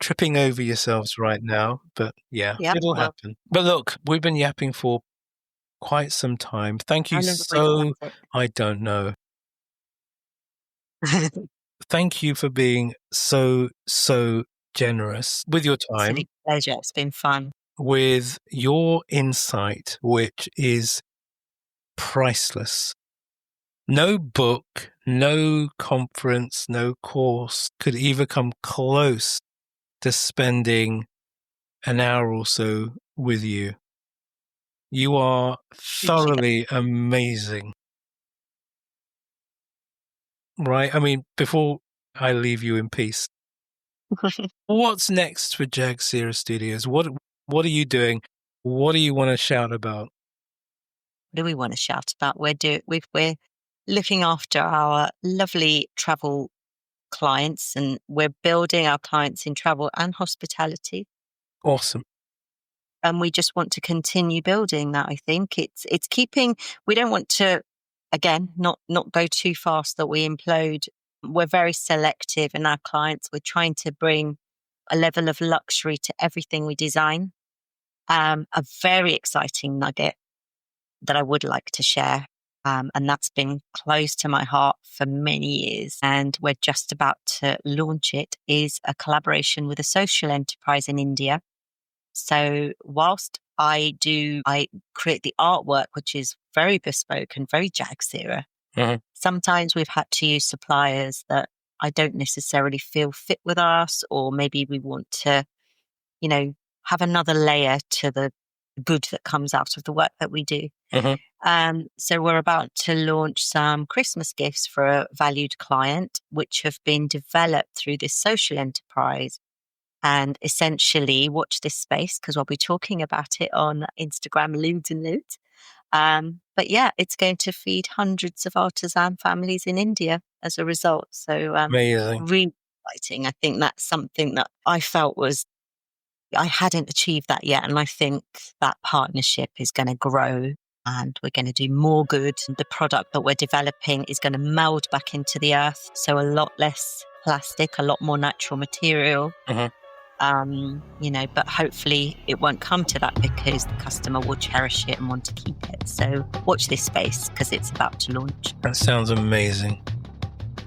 tripping over yourselves right now, but yeah, Yep. it'll Well, happen. But look, we've been yapping for quite some time. Thank you how long have we got so, I don't know. left? Thank you for being so generous with your time, Absolute pleasure. It's been fun. with your insight, which is priceless. No book, no conference, no course could ever come close to spending an hour or so with you. You are thoroughly amazing, right? I mean, before I leave you in peace, what's next for Jag Sihra Studios? What are you doing? What do you want to shout about? What do we want to shout about? We're looking after our lovely travel clients, and we're building our clients in travel and hospitality. Awesome. And we just want to continue building that. I think it's keeping. We don't want to, again, not go too fast that we implode. We're very selective in our clients. We're trying to bring a level of luxury to everything we design. A very exciting nugget that I would like to share. And that's been close to my heart for many years. And we're just about to launch it, is a collaboration with a social enterprise in India. So whilst I create the artwork, which is very bespoke and very Jag Sihra, sometimes we've had to use suppliers that I don't necessarily feel fit with us, or maybe we want to, have another layer to the good that comes out of the work that we do. So we're about to launch some Christmas gifts for a valued client, which have been developed through this social enterprise. And essentially, watch this space because I'll be talking about it on Instagram loads and loads. But yeah, it's going to feed hundreds of artisan families in India as a result. So Amazing. really exciting. I think that's something that I felt was I hadn't achieved that yet. And I think that partnership is going to grow and we're going to do more good. The product that we're developing is going to meld back into the earth. So a lot less plastic, a lot more natural material. Mhm. But hopefully it won't come to that because the customer will cherish it and want to keep it. So watch this space because it's about to launch. That sounds amazing.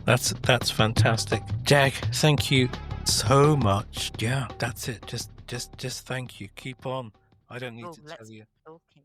That's fantastic. Jag, thank you so much. Yeah, that's it. Just thank you. Keep on. I don't need to tell you. Talking.